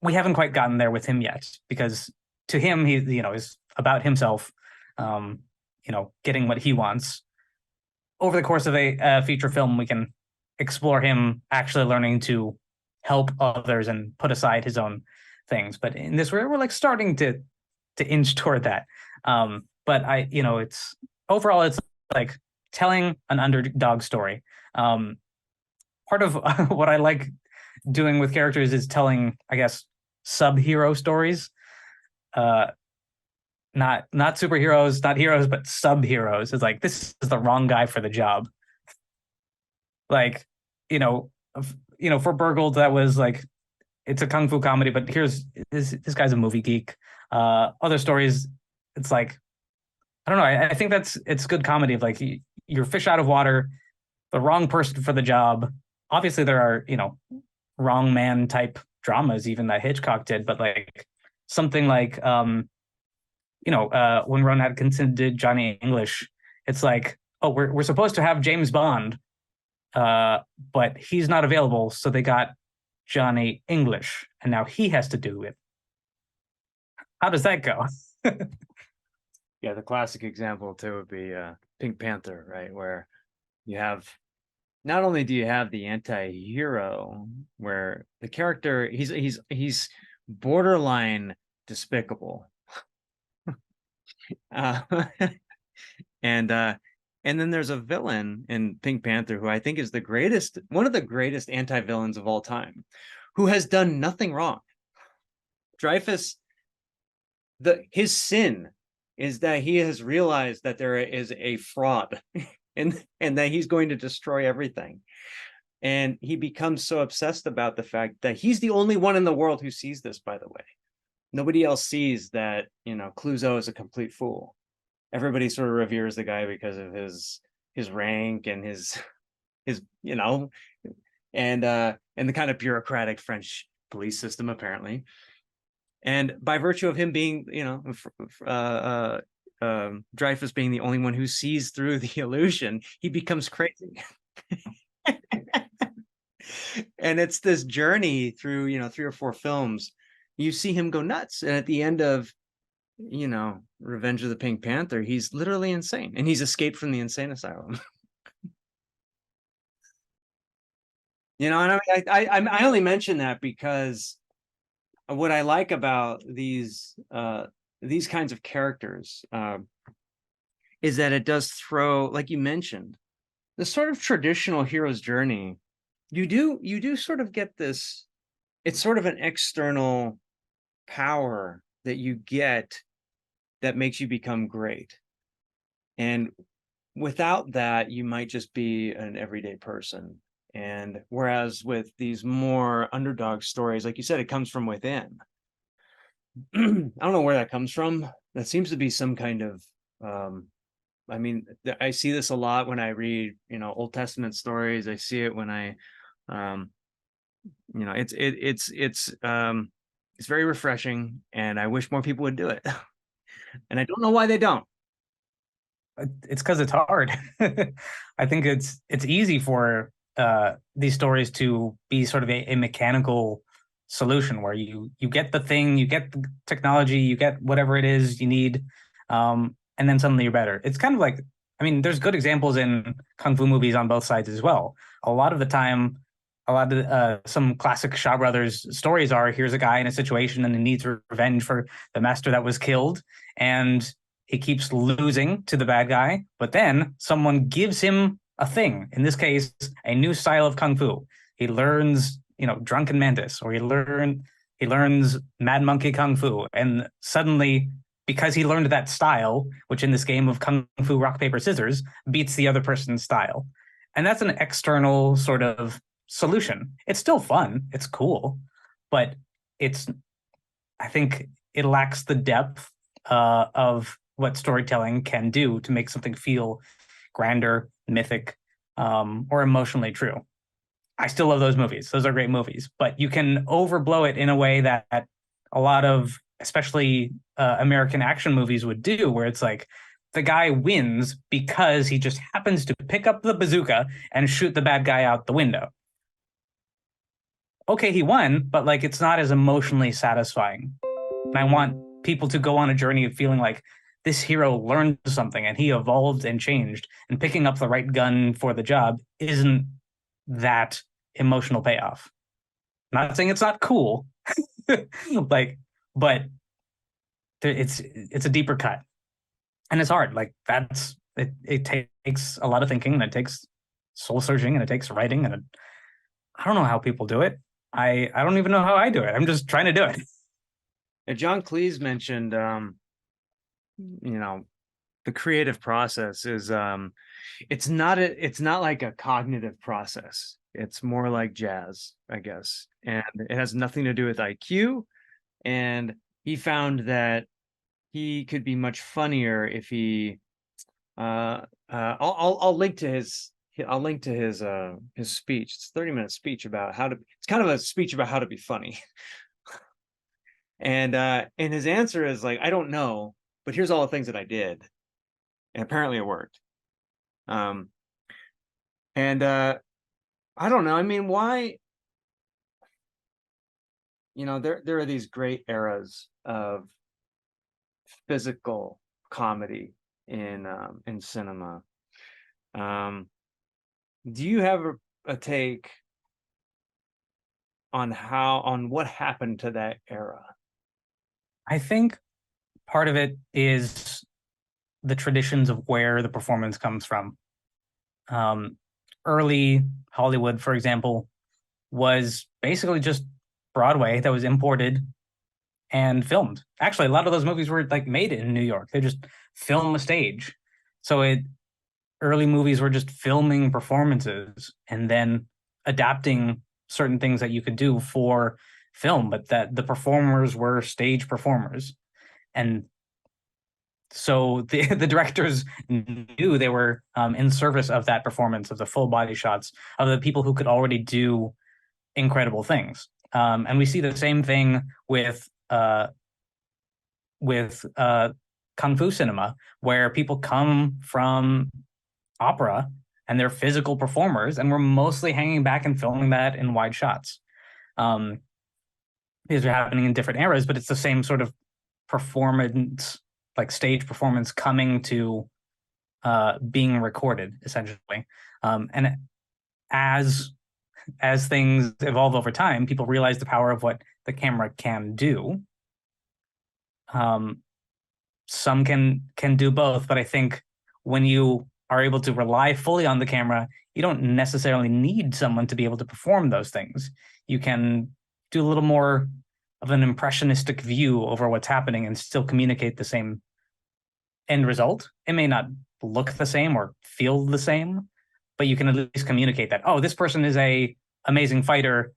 we haven't quite gotten there with him yet, because to him, he, you know, is about himself, you know, getting what he wants. Over the course of a feature film, we can explore him actually learning to help others and put aside his own things. But in this, we're like starting to inch toward that. But I, you know, it's overall, it's like telling an underdog story. Part of what I like doing with characters is telling, I guess, sub-hero stories. Not superheroes, not heroes, but sub-heroes. It's like, this is the wrong guy for the job. Like, you know, for Burgled, that was like, it's a kung fu comedy, but here's this guy's a movie geek. Other stories, it's like, I don't know. I think it's good comedy of like, you're fish out of water, the wrong person for the job. Obviously, there are, you know, wrong man type dramas even that Hitchcock did, but like something like you know, when Rowan Atkinson did Johnny English, it's like, oh, we're supposed to have James Bond, but he's not available, so they got Johnny English, and now he has to do it. How does that go? Yeah, the classic example too would be Pink Panther, right? Where you have, not only do you have the anti-hero, where the character he's borderline despicable. And then there's a villain in Pink Panther who I think is one of the greatest anti-villains of all time, who has done nothing wrong. Dreyfus, his sin is that he has realized that there is a fraud and that he's going to destroy everything. And he becomes so obsessed about the fact that he's the only one in the world who sees this, by the way. Nobody else sees that, you know, Clouseau is a complete fool. Everybody sort of reveres the guy because of his rank and his you know, and the kind of bureaucratic French police system, apparently. And by virtue of him being, you know, Dreyfus being the only one who sees through the illusion, he becomes crazy. And it's this journey through, you know, 3 or 4 films. You see him go nuts, and at the end of, you know, Revenge of the Pink Panther, he's literally insane, and he's escaped from the insane asylum. You know, and I only mention that because what I like about these kinds of characters is that it does throw, like you mentioned, the sort of traditional hero's journey. You do sort of get this, it's sort of an external power that you get that makes you become great. And without that, you might just be an everyday person. And whereas with these more underdog stories, like you said, it comes from within. I don't know where that comes from. That seems to be some kind of, I mean, I see this a lot when I read, you know, Old Testament stories. I see it when I, you know, it's very refreshing, and I wish more people would do it. And I don't know why they don't. It's because it's hard. I think it's easy for these stories to be sort of a mechanical solution where you get the thing, you get the technology, you get whatever it is you need, and then suddenly you're better. It's kind of like, I mean, there's good examples in kung fu movies on both sides as well. A lot of the time, some classic Shaw Brothers stories are, here's a guy in a situation and he needs revenge for the master that was killed, and he keeps losing to the bad guy, but then someone gives him a thing. In this case, a new style of kung fu. He learns, you know, Drunken Mantis, or he learns Mad Monkey Kung Fu, and suddenly, because he learned that style, which in this game of kung fu rock paper scissors beats the other person's style, and that's an external sort of solution. It's still fun, it's cool, but I think it lacks the depth of what storytelling can do to make something feel grander, mythic, or emotionally true. I still love those movies. Those are great movies, but you can overblow it in a way that a lot of, especially American action movies, would do, where it's like the guy wins because he just happens to pick up the bazooka and shoot the bad guy out the window. Okay, he won, but like it's not as emotionally satisfying. And I want people to go on a journey of feeling like this hero learned something and he evolved and changed, and picking up the right gun for the job isn't that emotional payoff. I'm not saying it's not cool, like, but it's a deeper cut, and it's hard. Like that's it. It takes a lot of thinking, and it takes soul searching, and it takes writing, and I don't know how people do it. I don't even know how I do it. I'm just trying to do it. John Cleese mentioned, the creative process is, it's not like a cognitive process. It's more like jazz, I guess, and it has nothing to do with IQ. And he found that he could be much funnier if he, I'll link to his speech. It's a 30-minute speech about it's kind of a speech about how to be funny. And his answer is like, I don't know, but here's all the things that I did. And apparently it worked. And I don't know. I mean, why? There are these great eras of physical comedy in cinema. Do you have a take on what happened to that era? I think part of it is the traditions of where the performance comes from. Early Hollywood, for example, was basically just Broadway that was imported and filmed. Actually, a lot of those movies were like made in New York. They just film a stage. So early movies were just filming performances and then adapting certain things that you could do for film, but that the performers were stage performers. And so the directors knew they were in service of that performance, of the full body shots, of the people who could already do incredible things. And we see the same thing with kung fu cinema, where people come from opera and they're physical performers, and we're mostly hanging back and filming that in wide shots. These are happening in different eras, but it's the same sort of performance, like stage performance coming to being recorded, essentially. And as things evolve over time, people realize the power of what the camera can do. Some can do both, but I think when you are able to rely fully on the camera, you don't necessarily need someone to be able to perform those things. You can do a little more of an impressionistic view over what's happening and still communicate the same end result. It may not look the same or feel the same, but you can at least communicate that, oh, this person is a amazing fighter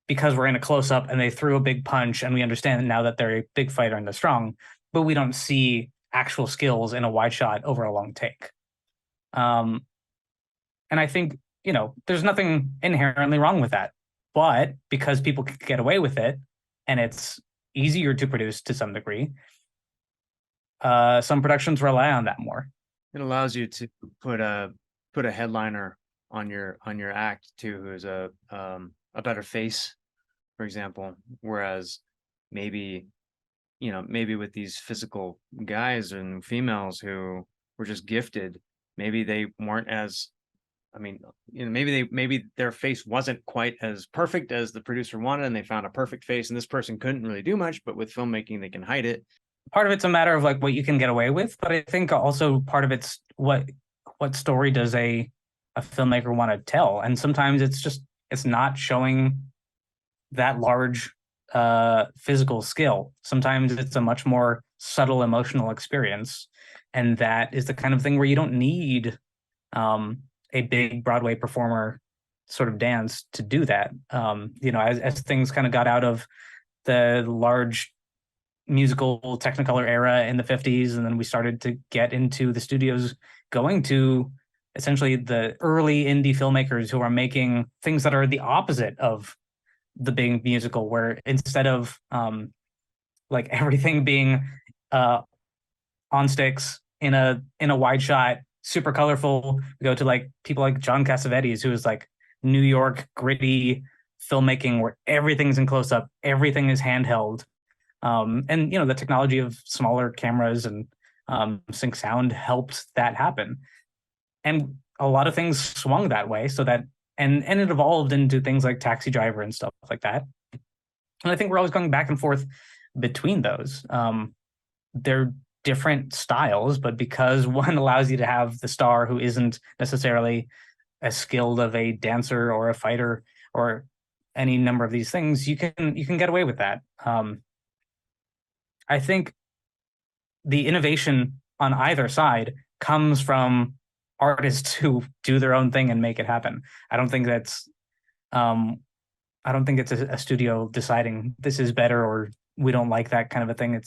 because we're in a close-up and they threw a big punch, and we understand now that they're a big fighter and they're strong, but we don't see actual skills in a wide shot over a long take. And I think, there's nothing inherently wrong with that. But because people can get away with it and it's easier to produce to some degree, some productions rely on that more. It allows you to put a headliner on your act too, who's a better face, for example. Whereas maybe with these physical guys and females who were just gifted, maybe they weren't as, maybe their face wasn't quite as perfect as the producer wanted, and they found a perfect face, and this person couldn't really do much, but with filmmaking they can hide it. Part of it's a matter of like what you can get away with, but I think also part of it's what story does a filmmaker want to tell, and sometimes it's not showing that large physical skill. Sometimes it's a much more subtle emotional experience, and that is the kind of thing where you don't need a big Broadway performer sort of dance to do that. As things kind of got out of the large musical Technicolor era in the 50s, and then we started to get into the studios going to essentially the early indie filmmakers who are making things that are the opposite of the big musical, where instead of like everything being uh on sticks in a wide shot, super colorful. We go to like people like John Cassavetes, who is like New York gritty filmmaking where everything's in close up, everything is handheld. And the technology of smaller cameras and sync sound helped that happen. And a lot of things swung that way, so that and it evolved into things like Taxi Driver and stuff like that. And I think we're always going back and forth between those. They're different styles, but because one allows you to have the star who isn't necessarily as skilled of a dancer or a fighter or any number of these things, you can get away with that. I think the innovation on either side comes from artists who do their own thing and make it happen. I don't think that's I don't think it's a studio deciding this is better or we don't like that kind of a thing.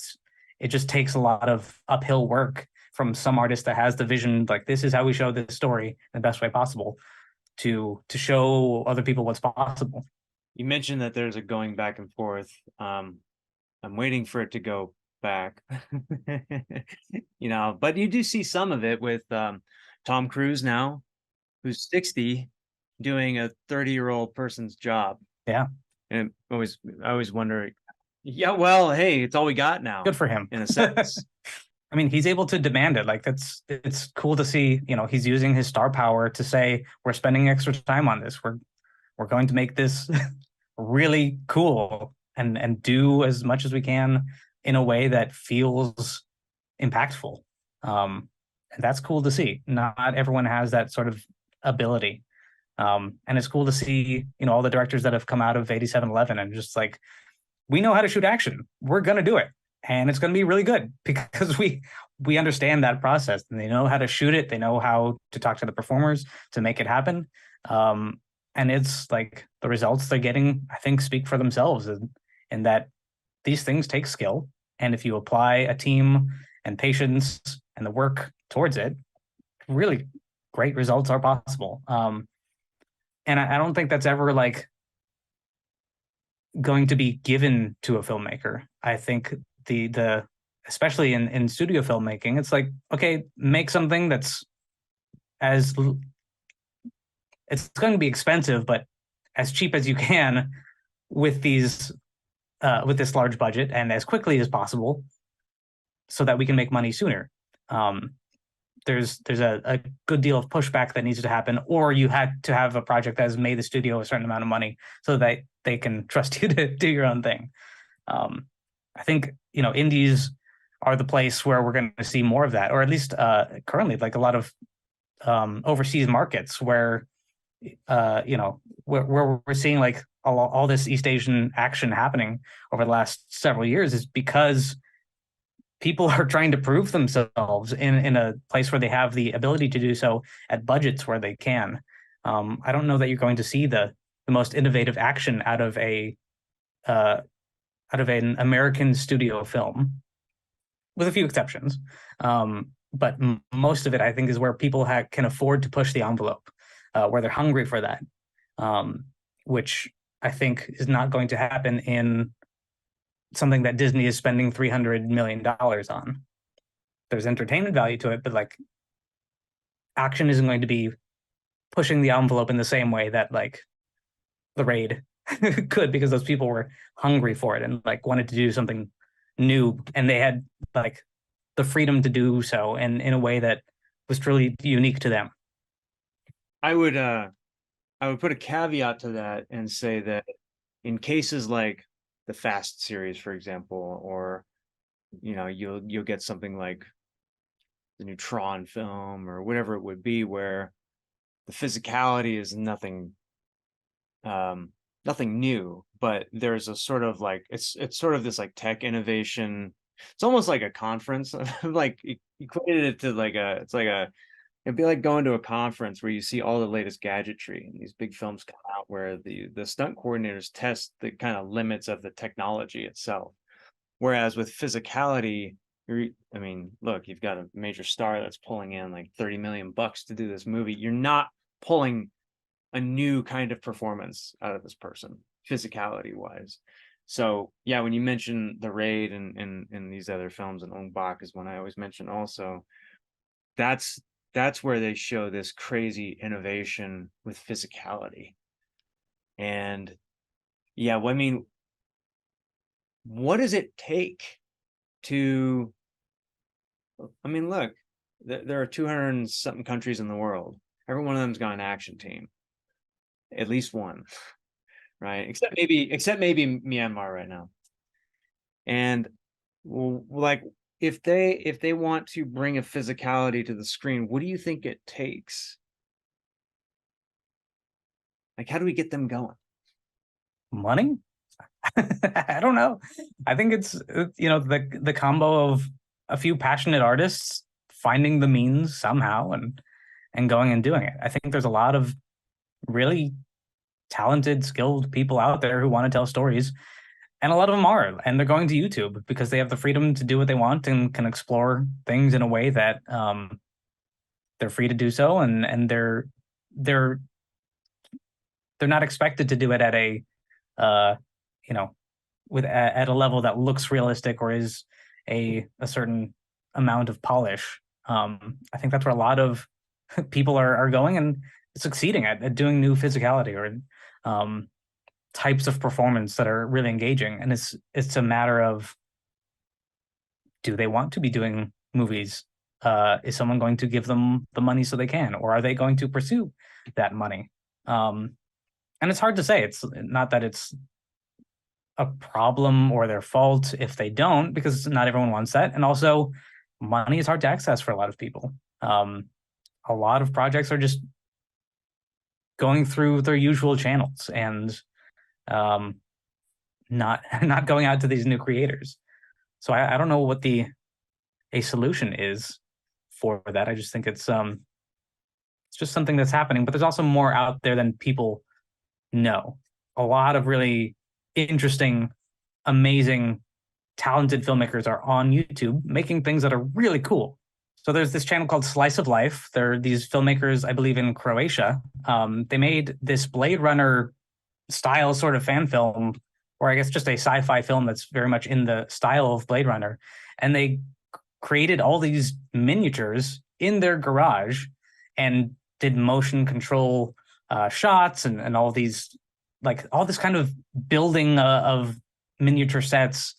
It just takes a lot of uphill work from some artist that has the vision, like this is how we show this story in the best way possible, to show other people what's possible. You mentioned that there's a going back and forth. I'm waiting for it to go back. But you do see some of it with Tom Cruise now, who's 60, doing a 30-year-old person's job. Yeah. And I always wonder, yeah, well, hey, it's all we got now. Good for him. In a sense. I mean, he's able to demand it. Like it's cool to see, he's using his star power to say, we're spending extra time on this. We're going to make this really cool and do as much as we can in a way that feels impactful. And that's cool to see. Not everyone has that sort of ability. And it's cool to see, all the directors that have come out of 8711 and just like, we know how to shoot action. We're going to do it. And it's going to be really good because we understand that process and they know how to shoot it. They know how to talk to the performers to make it happen. And it's like the results they're getting, I think, speak for themselves in that these things take skill. And if you apply a team and patience and the work towards it, really great results are possible. And I don't think that's ever like going to be given to a filmmaker. I think the especially in studio filmmaking, it's like, okay, make something that's it's going to be expensive, but as cheap as you can with this large budget and as quickly as possible so that we can make money sooner. There's a good deal of pushback that needs to happen, or you had to have a project that has made the studio a certain amount of money so that they can trust you to do your own thing. I think, indies are the place where we're going to see more of that, or at least currently, like a lot of overseas markets where, where we're seeing like all this East Asian action happening over the last several years is because people are trying to prove themselves in a place where they have the ability to do so at budgets where they can. I don't know that you're going to see the most innovative action out of an American studio film, with a few exceptions. But most of it, I think, is where people can afford to push the envelope, where they're hungry for that, which I think is not going to happen in something that Disney is spending $300 million on. There's entertainment value to it, but like action isn't going to be pushing the envelope in the same way that like The Raid could, because those people were hungry for it and like wanted to do something new, and they had like the freedom to do so and in a way that was truly unique to them. I would put a caveat to that and say that in cases like the Fast series, for example, or you'll get something like the new Tron film or whatever it would be, where the physicality is nothing new, but there's a sort of like it's sort of this like tech innovation. It's almost like a conference. Like equated it to like it'd be like going to a conference where you see all the latest gadgetry and these big films come out where the stunt coordinators test the kind of limits of the technology itself. Whereas with physicality, I mean, look, you've got a major star that's pulling in like 30 million bucks to do this movie. You're not pulling a new kind of performance out of this person, physicality wise. So yeah, when you mention The Raid and these other films, and Ong Bak is one I always mention also, that's where they show this crazy innovation with physicality. And yeah, well, I mean, what does it take to, I mean, look, there are 200 and something countries in the world. Every one of them's got an action team, at least one, right? Except maybe Myanmar right now. And like, if they want to bring a physicality to the screen, what do you think it takes? Like, how do we get them going? Money? I don't know. I think it's the combo of a few passionate artists finding the means somehow and going and doing it. I think there's a lot of really talented, skilled people out there who want to tell stories, and a lot of them are, and they're going to YouTube because they have the freedom to do what they want and can explore things in a way that they're free to do so, and they're not expected to do it at a uh, you know at a level that looks realistic or is a certain amount of polish. I think that's where a lot of people are going and succeeding at doing new physicality or types of performance that are really engaging. And it's a matter of, do they want to be doing movies? Is someone going to give them the money so they can, or are they going to pursue that money? And it's hard to say. It's not that it's a problem or their fault if they don't, because not everyone wants that. And also, money is hard to access for a lot of people. A lot of projects are just going through their usual channels and not not going out to these new creators. So I don't know what a solution is for that. I just think it's just something that's happening. But there's also more out there than people know. A lot of really interesting, amazing, talented filmmakers are on YouTube making things that are really cool. So there's this channel called Slice of Life. There are these filmmakers, I believe, in Croatia. They made this Blade Runner style sort of fan film, or I guess just a sci-fi film that's very much in the style of Blade Runner. And they created all these miniatures in their garage and did motion control shots and all these, like all this kind of building of miniature sets,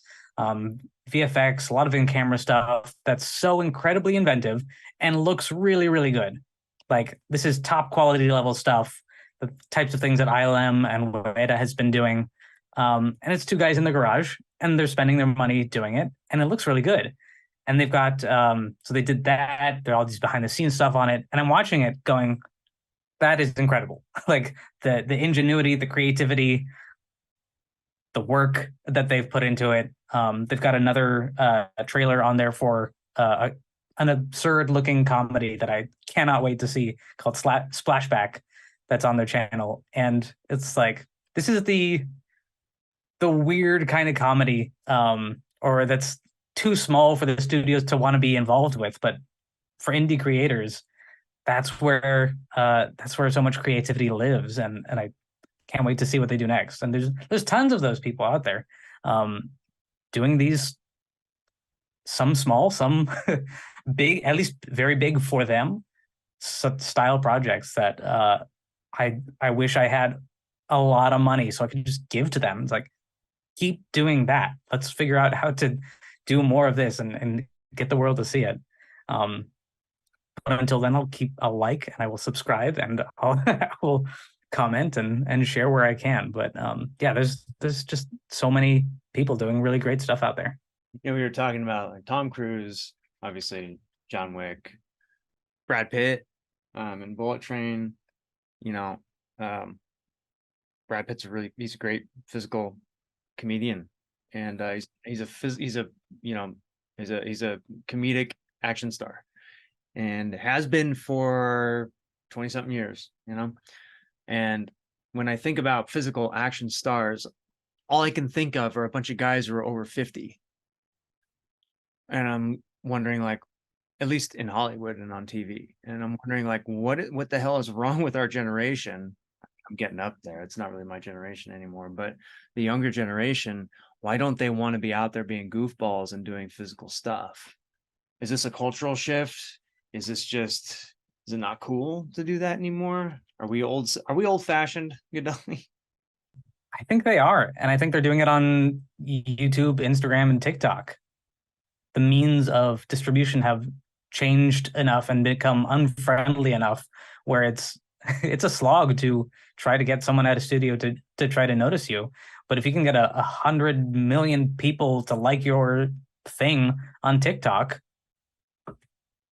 VFX, a lot of in-camera stuff that's so incredibly inventive and looks really, really good. Like, this is top quality level stuff, the types of things that ILM and Weta has been doing. And it's two guys in the garage and they're spending their money doing it, and it looks really good. And they've got so they did that. There are all these behind the scenes stuff on it, and I'm watching it going, that is incredible. Like the ingenuity, the creativity, the work that they've put into it. They've got another trailer on there for an absurd looking comedy that I cannot wait to see called Splashback, that's on their channel. And it's like, this is the weird kind of comedy, or that's too small for the studios to want to be involved with, but for indie creators, that's where so much creativity lives, and I can't wait to see what they do next. And there's tons of those people out there, doing these, some small, some big, at least very big for them, style projects that I wish I had a lot of money so I could just give to them. It's like, keep doing that. Let's figure out how to do more of this and get the world to see it. But until then, I'll keep a like and I will subscribe and I will comment and share where I can. But yeah, there's just so many people doing really great stuff out there. We were talking about like Tom Cruise, obviously John Wick, Brad Pitt, and Bullet Train. Brad Pitt's he's a great physical comedian, and he's a comedic action star, and has been for 20 something years. And when I think about physical action stars, all I can think of are a bunch of guys who are over 50. and I'm wondering, like, at least in Hollywood and on TV, and I'm wondering, like, what the hell is wrong with our generation? I'm getting up there. It's not really my generation anymore, but the younger generation, why don't they want to be out there being goofballs and doing physical stuff? Is this a cultural shift? Is this just, is it not cool to do that anymore? Are we old fashioned, Gadali? I think they are, and I think they're doing it on YouTube, Instagram, and TikTok. The means of distribution have changed enough and become unfriendly enough where it's a slog to try to get someone at a studio to try to notice you. But if you can get 100 million people to like your thing on TikTok,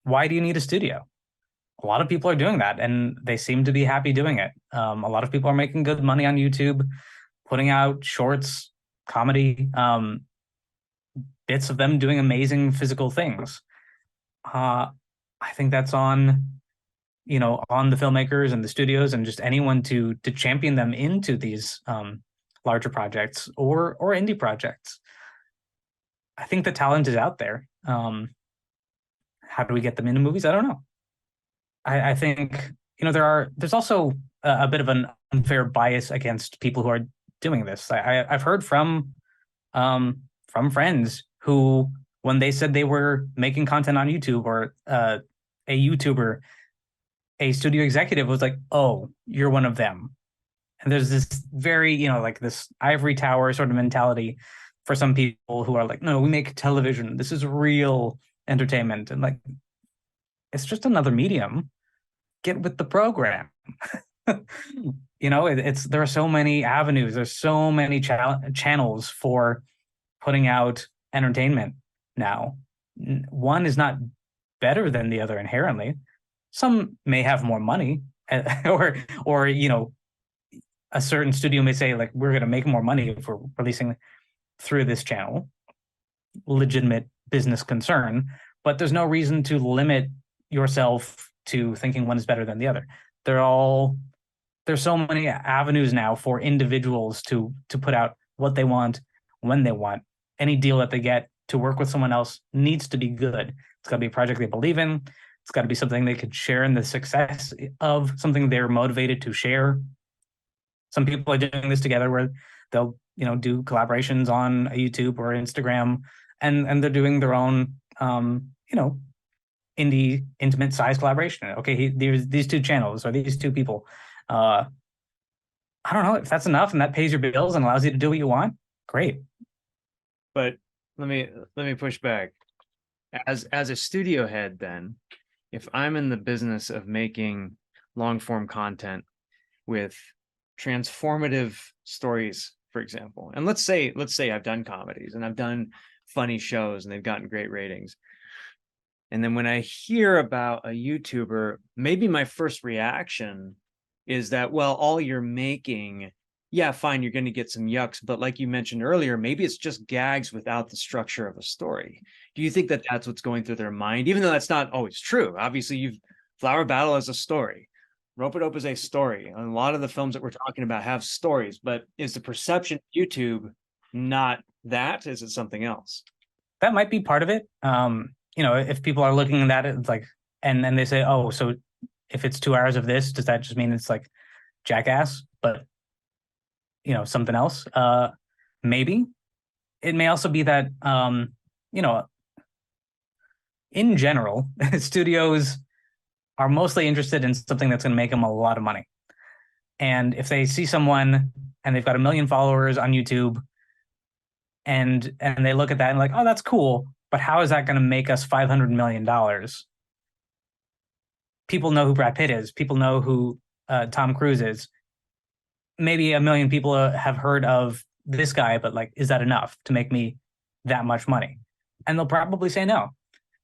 why do you need a studio? A lot of people are doing that, and they seem to be happy doing it. A lot of people are making good money on YouTube, putting out shorts, comedy, bits of them doing amazing physical things. I think that's on on the filmmakers and the studios and just anyone to champion them into these larger projects or indie projects. I think the talent is out there. How do we get them into movies? I don't know. I think there's also a bit of an unfair bias against people who are doing this. I've heard from friends who, when they said they were making content on YouTube, or a YouTuber, a studio executive was like, "Oh, you're one of them." And there's this very, like this ivory tower sort of mentality for some people who are like, "No, we make television. This is real entertainment." And like, it's just another medium. Get with the program. There are so many avenues. There's so many channels for putting out entertainment now. One is not better than the other inherently. Some may have more money, or a certain studio may say, like, we're going to make more money if we're releasing through this channel. Legitimate business concern, but there's no reason to limit yourself to thinking one is better than the other. There's so many avenues now for individuals to put out what they want when they want. Any deal that they get to work with someone else needs to be good. It's got to be a project they believe in. It's got to be something they could share in the success of, something they're motivated to share. Some people are doing this together where they'll do collaborations on a YouTube or Instagram, and they're doing their own indie intimate size collaboration. Okay, there's these two channels or these two people. I don't know if that's enough and that pays your bills and allows you to do what you want. Great. But let me push back. As a studio head, then, if I'm in the business of making long form content with transformative stories, for example, and let's say I've done comedies and I've done funny shows and they've gotten great ratings. And then when I hear about a YouTuber, maybe my first reaction is that, well, all you're making, yeah, fine, you're going to get some yucks, but like you mentioned earlier, maybe it's just gags without the structure of a story. Do you think that that's what's going through their mind? Even though that's not always true. Obviously, Flower Battle is a story. Rope-a-Dope is a story. And a lot of the films that we're talking about have stories, but is the perception of YouTube not that? Is it something else? That might be part of it. If people are looking at it, it's like, and then they say, oh, so if it's 2 hours of this, does that just mean it's like Jackass, but something else? Maybe. It may also be that in general, studios are mostly interested in something that's going to make them a lot of money. And if they see someone and they've got 1 million followers on YouTube, and they look at that and like, oh, that's cool, but how is that going to make us $500 million? People know who Brad Pitt is. People know who Tom Cruise is. Maybe 1 million people have heard of this guy, but like, is that enough to make me that much money? And they'll probably say no.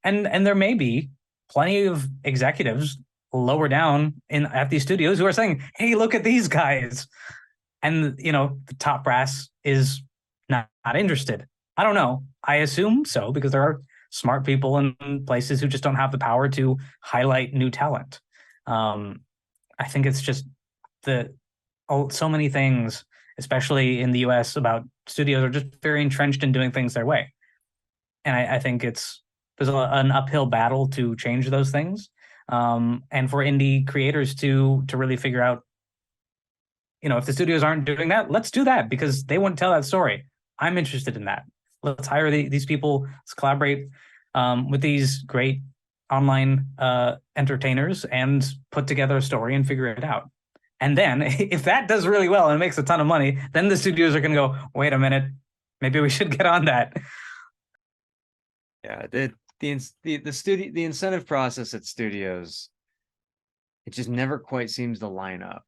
And there may be plenty of executives lower down at these studios who are saying, hey, look at these guys. And, the top brass is not interested. I don't know. I assume so, because there are smart people in places who just don't have the power to highlight new talent. I think it's just so many things, especially in the US, about studios are just very entrenched in doing things their way. And I think it's an uphill battle to change those things, and for indie creators to really figure out, if the studios aren't doing that, let's do that because they wouldn't tell that story. I'm interested in that. Let's hire these people. Let's collaborate with these great online entertainers and put together a story and figure it out. And then if that does really well and makes a ton of money, then the studios are going to go, wait a minute, maybe we should get on that. Yeah, the incentive process at studios, it just never quite seems to line up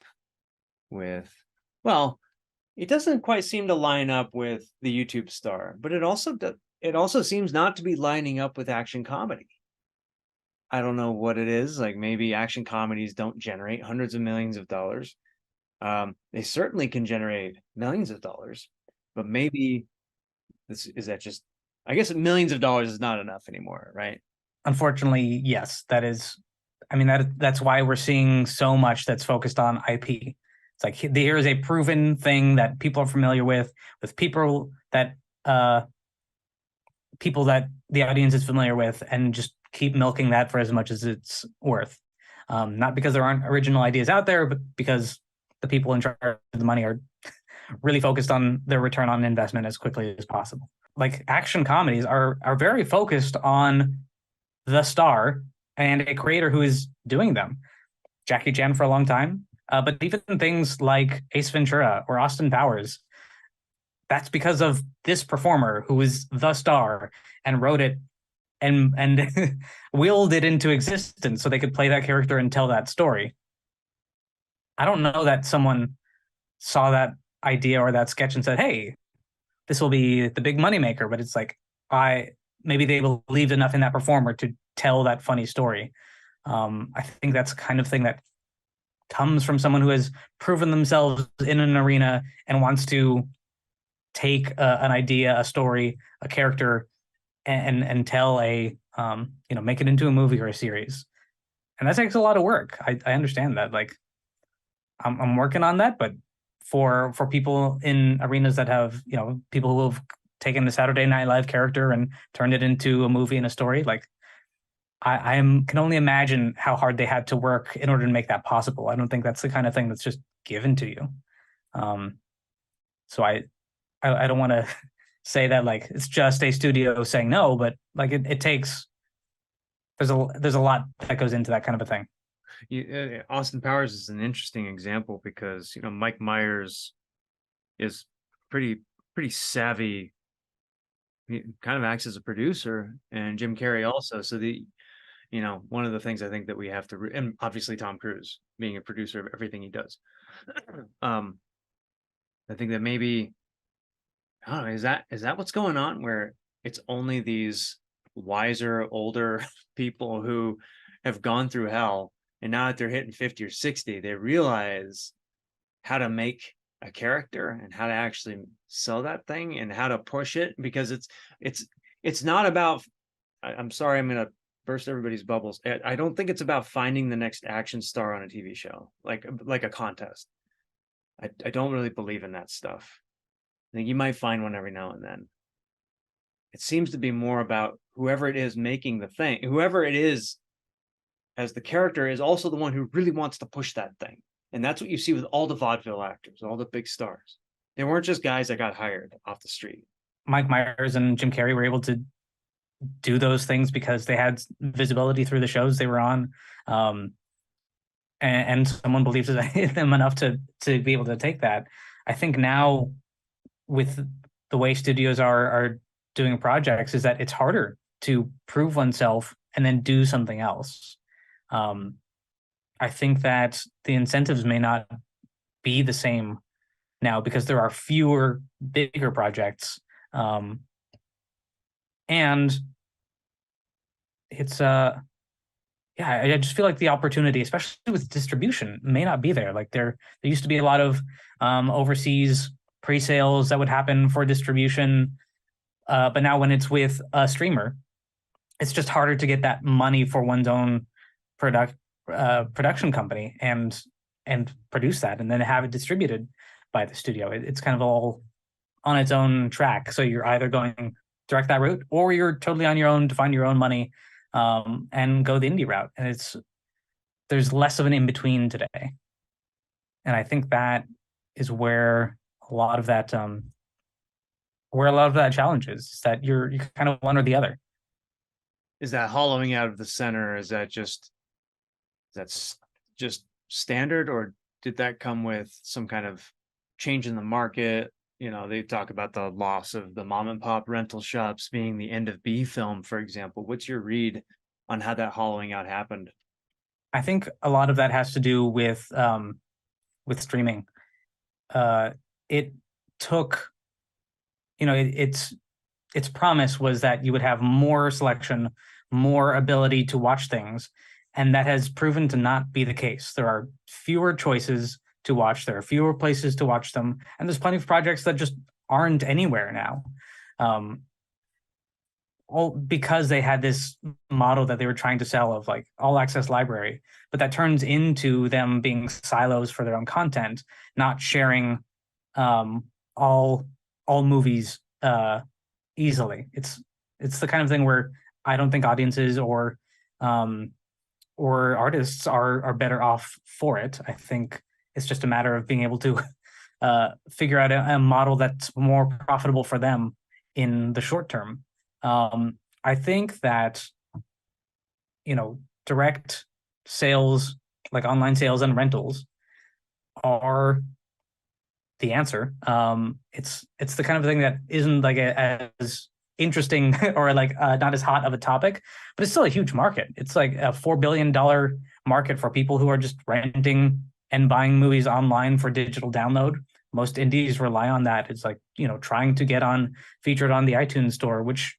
with, well, it doesn't quite seem to line up with the YouTube star, but it also seems not to be lining up with action comedy. I don't know what it is. Like maybe action comedies don't generate hundreds of millions of dollars. They certainly can generate millions of dollars, but maybe I guess millions of dollars is not enough anymore, right? Unfortunately, yes, that is. I mean, that's why we're seeing so much that's focused on IP. It's like here is a proven thing that people are familiar with people that the audience is familiar with, and just keep milking that for as much as it's worth. Not because there aren't original ideas out there, but because the people in charge of the money are really focused on their return on investment as quickly as possible. Like action comedies are very focused on the star and a creator who is doing them. Jackie Chan for a long time, but even things like Ace Ventura or Austin Powers, that's because of this performer who is the star and wrote it and willed it into existence so they could play that character and tell that story. I don't know that someone saw that idea or that sketch and said, hey, this will be the big moneymaker, but it's like, maybe they believed enough in that performer to tell that funny story. I think that's the kind of thing that comes from someone who has proven themselves in an arena and wants to take an idea, a story, a character, and tell make it into a movie or a series. And that takes a lot of work. I understand that. Like, I'm working on that, but for people in arenas that have, people who have taken the Saturday Night Live character and turned it into a movie and a story, like I can only imagine how hard they had to work in order to make that possible. I don't think that's the kind of thing that's just given to you. So I don't want to say that like it's just a studio saying no, but like it takes, there's a lot that goes into that kind of a thing. Austin Powers is an interesting example because Mike Myers is pretty savvy. He kind of acts as a producer, and Jim Carrey also. So one of the things I think that we have to, and obviously Tom Cruise being a producer of everything he does. I think that maybe, I don't know, is that what's going on, where it's only these wiser, older people who have gone through hell, and now that they're hitting 50 or 60, they realize how to make a character and how to actually sell that thing and how to push it, because it's not about, I'm sorry, I'm going to burst everybody's bubbles. I don't think it's about finding the next action star on a TV show, like a contest. I don't really believe in that stuff. I think you might find one every now and then. It seems to be more about whoever it is making the thing, whoever it is as the character is also the one who really wants to push that thing. And that's what you see with all the vaudeville actors, all the big stars. They weren't just guys that got hired off the street. Mike Myers and Jim Carrey were able to do those things because they had visibility through the shows they were on. And someone believed in them enough to be able to take that. I think now with the way studios are doing projects is that it's harder to prove oneself and then do something else. I think that the incentives may not be the same now because there are fewer bigger projects. And it's I just feel like the opportunity, especially with distribution, may not be there. Like there used to be a lot of overseas pre-sales that would happen for distribution, but now when it's with a streamer, it's just harder to get that money for one's own production company and produce that and then have it distributed by the studio. It's kind of all on its own track. So you're either going direct that route, or you're totally on your own to find your own money, and go the indie route. And there's less of an in between today, and I think that is where a lot of that challenge is that you kind of one or the other. Is that hollowing out of the center? That's just standard, or did that come with some kind of change in the market? You know, they talk about the loss of the mom and pop rental shops being the end of B film, for example. What's your read on how that hollowing out happened? I think a lot of that has to do with streaming. It took, its promise was that you would have more selection, more ability to watch things, and that has proven to not be the case. There are fewer choices to watch, there are fewer places to watch them, and there's plenty of projects that just aren't anywhere now. All because they had this model that they were trying to sell of like all access library, but that turns into them being silos for their own content, not sharing all movies easily. It's the kind of thing where I don't think audiences or artists are better off for it. I think it's just a matter of being able to figure out a model that's more profitable for them in the short term. I think that, direct sales, like online sales and rentals, are the answer. It's the kind of thing that isn't like as interesting or like not as hot of a topic, but it's still a huge market. It's like a $4 billion market for people who are just renting and buying movies online for digital download. Most indies rely on that. It's like, trying to get featured on the iTunes store, which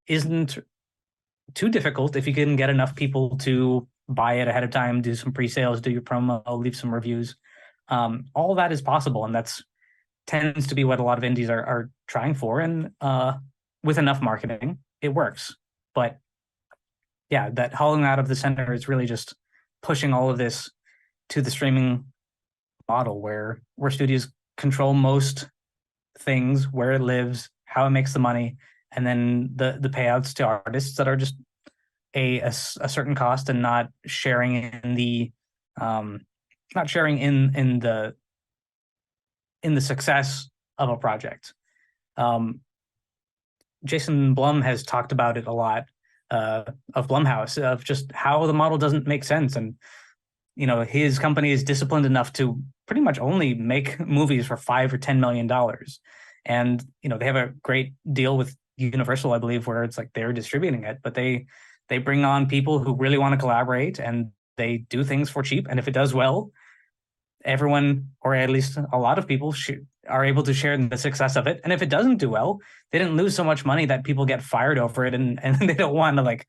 isn't too difficult if you can get enough people to buy it ahead of time, do some pre-sales, do your promo, leave some reviews. All that is possible, and that's tends to be what a lot of indies are trying for. And with enough marketing, it works. But yeah, that hollowing out of the center is really just pushing all of this to the streaming model, where studios control most things, where it lives, how it makes the money, and then the payouts to artists that are just a certain cost, and not sharing in the success of a project. Jason Blum has talked about it a lot, of Blumhouse, of just how the model doesn't make sense. And, his company is disciplined enough to pretty much only make movies for $5 or $10 million. And, they have a great deal with Universal, I believe, where it's like they're distributing it, but they bring on people who really want to collaborate, and they do things for cheap. And if it does well, everyone, or at least a lot of people, are able to share in the success of it. And if it doesn't do well, they didn't lose so much money that people get fired over it, and they don't want to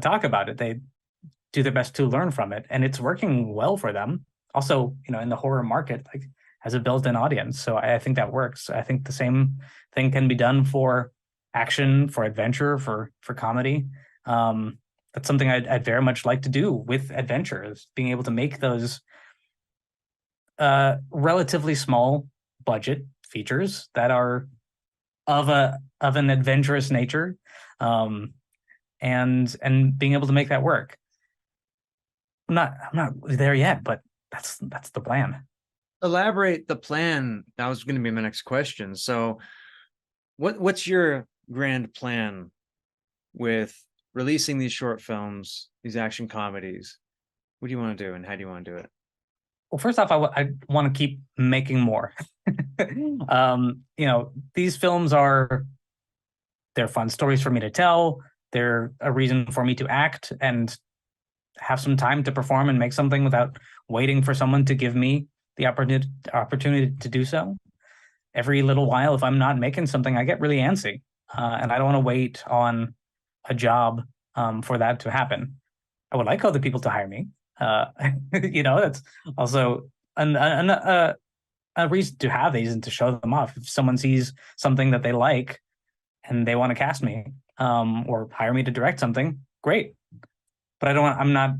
talk about it. They do their best to learn from it, and it's working well for them. Also, in the horror market, like, has a built-in audience, so I think that works. I think the same thing can be done for action, for adventure, for comedy. That's something I'd very much like to do with adventure, is being able to make those relatively small budget features that are of an adventurous nature, and being able to make that work. I'm not there yet, but that's the plan. Elaborate the plan. That was going to be my next question. So what's your grand plan with releasing these short films, these action comedies? What do you want to do, and how do you want to do it? Well, first off, I want to keep making more. These films they're fun stories for me to tell. They're a reason for me to act and have some time to perform and make something without waiting for someone to give me the opportunity to do so. Every little while, if I'm not making something, I get really antsy, and I don't want to wait on a job for that to happen. I would like other people to hire me. That's also a reason to have these and to show them off. If someone sees something that they like and they want to cast me, or hire me to direct something, great. But I'm not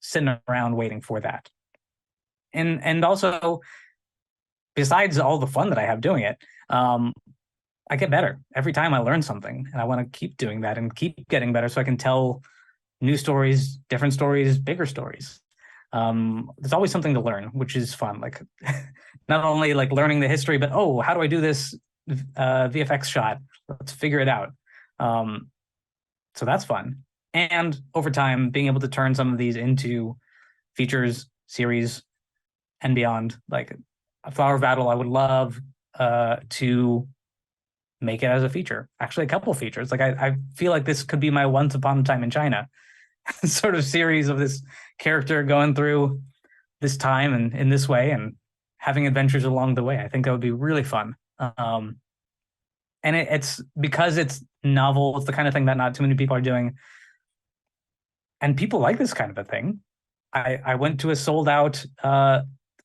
sitting around waiting for that. And also, besides all the fun that I have doing it, I get better every time I learn something, and I want to keep doing that and keep getting better so I can tell new stories, different stories, bigger stories. There's always something to learn, which is fun. Like not only like learning the history, but oh, how do I do this VFX shot? Let's figure it out. Um, so that's fun. And over time, being able to turn some of these into features, series, and beyond. Like a Flower of Battle, I would love to make it as a feature. Actually, a couple features. Like I feel like this could be my Once Upon a Time in China sort of series of this character going through this time and in this way and having adventures along the way. I think that would be really fun. And it's because it's novel. It's the kind of thing that not too many people are doing, and people like this kind of a thing. I went to a sold out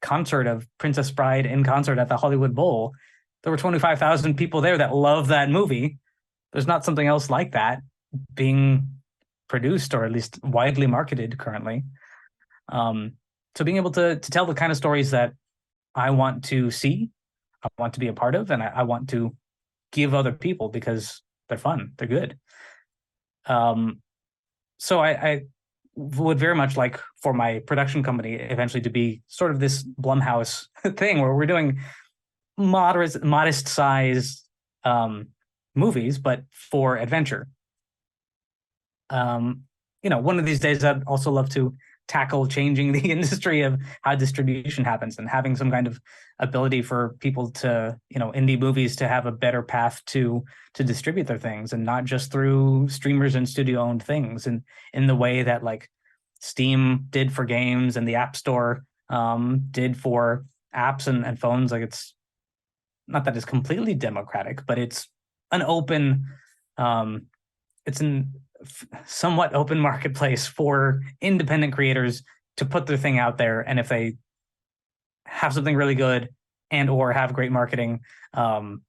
concert of Princess Bride in concert at the Hollywood Bowl. There were 25,000 people there that love that movie. There's not something else like that being produced or at least widely marketed currently. So being able to tell the kind of stories that I want to see, I want to be a part of, and I want to give other people because they're fun, they're good. So I would very much like for my production company eventually to be sort of this Blumhouse thing where we're doing modest size movies, but for adventure. One of these days I'd also love to tackle changing the industry of how distribution happens and having some kind of ability for people to, indie movies to have a better path to distribute their things and not just through streamers and studio owned things and in the way that like Steam did for games and the App Store did for apps and phones. Like it's not that it's completely democratic, but it's an open, it's an somewhat open marketplace for independent creators to put their thing out there. And if they have something really good and or have great marketing, can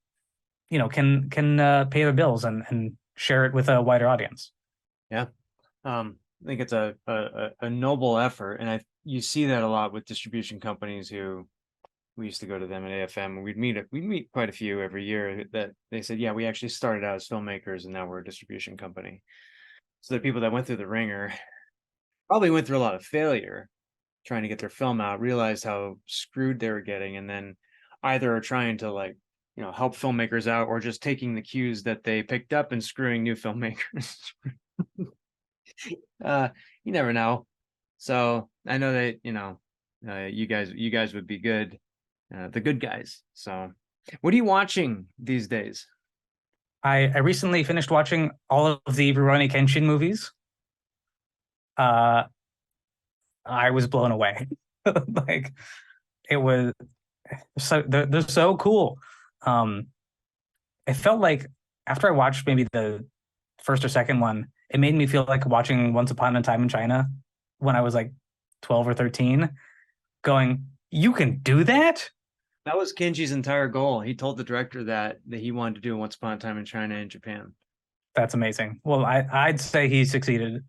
pay their bills and share it with a wider audience. Yeah. I think it's a noble effort. And you see that a lot with distribution companies who we used to go to them at AFM and we'd meet quite a few every year that they said, yeah, we actually started out as filmmakers and now we're a distribution company. So the people that went through the ringer probably went through a lot of failure trying to get their film out, realized how screwed they were getting, and then either are trying to help filmmakers out or just taking the cues that they picked up and screwing new filmmakers. You never know. So I know that you guys would be good, the good guys. So what are you watching these days? I recently finished watching all of the Rurouni Kenshin movies. I was blown away. Like it was so they're so cool. It felt like after I watched maybe the first or second one, it made me feel like watching Once Upon a Time in China when I was like 12 or 13, going, you can do that? That was Kenji's entire goal. He told the director that he wanted to do Once Upon a Time in China and Japan. That's amazing. Well, I'd say he succeeded.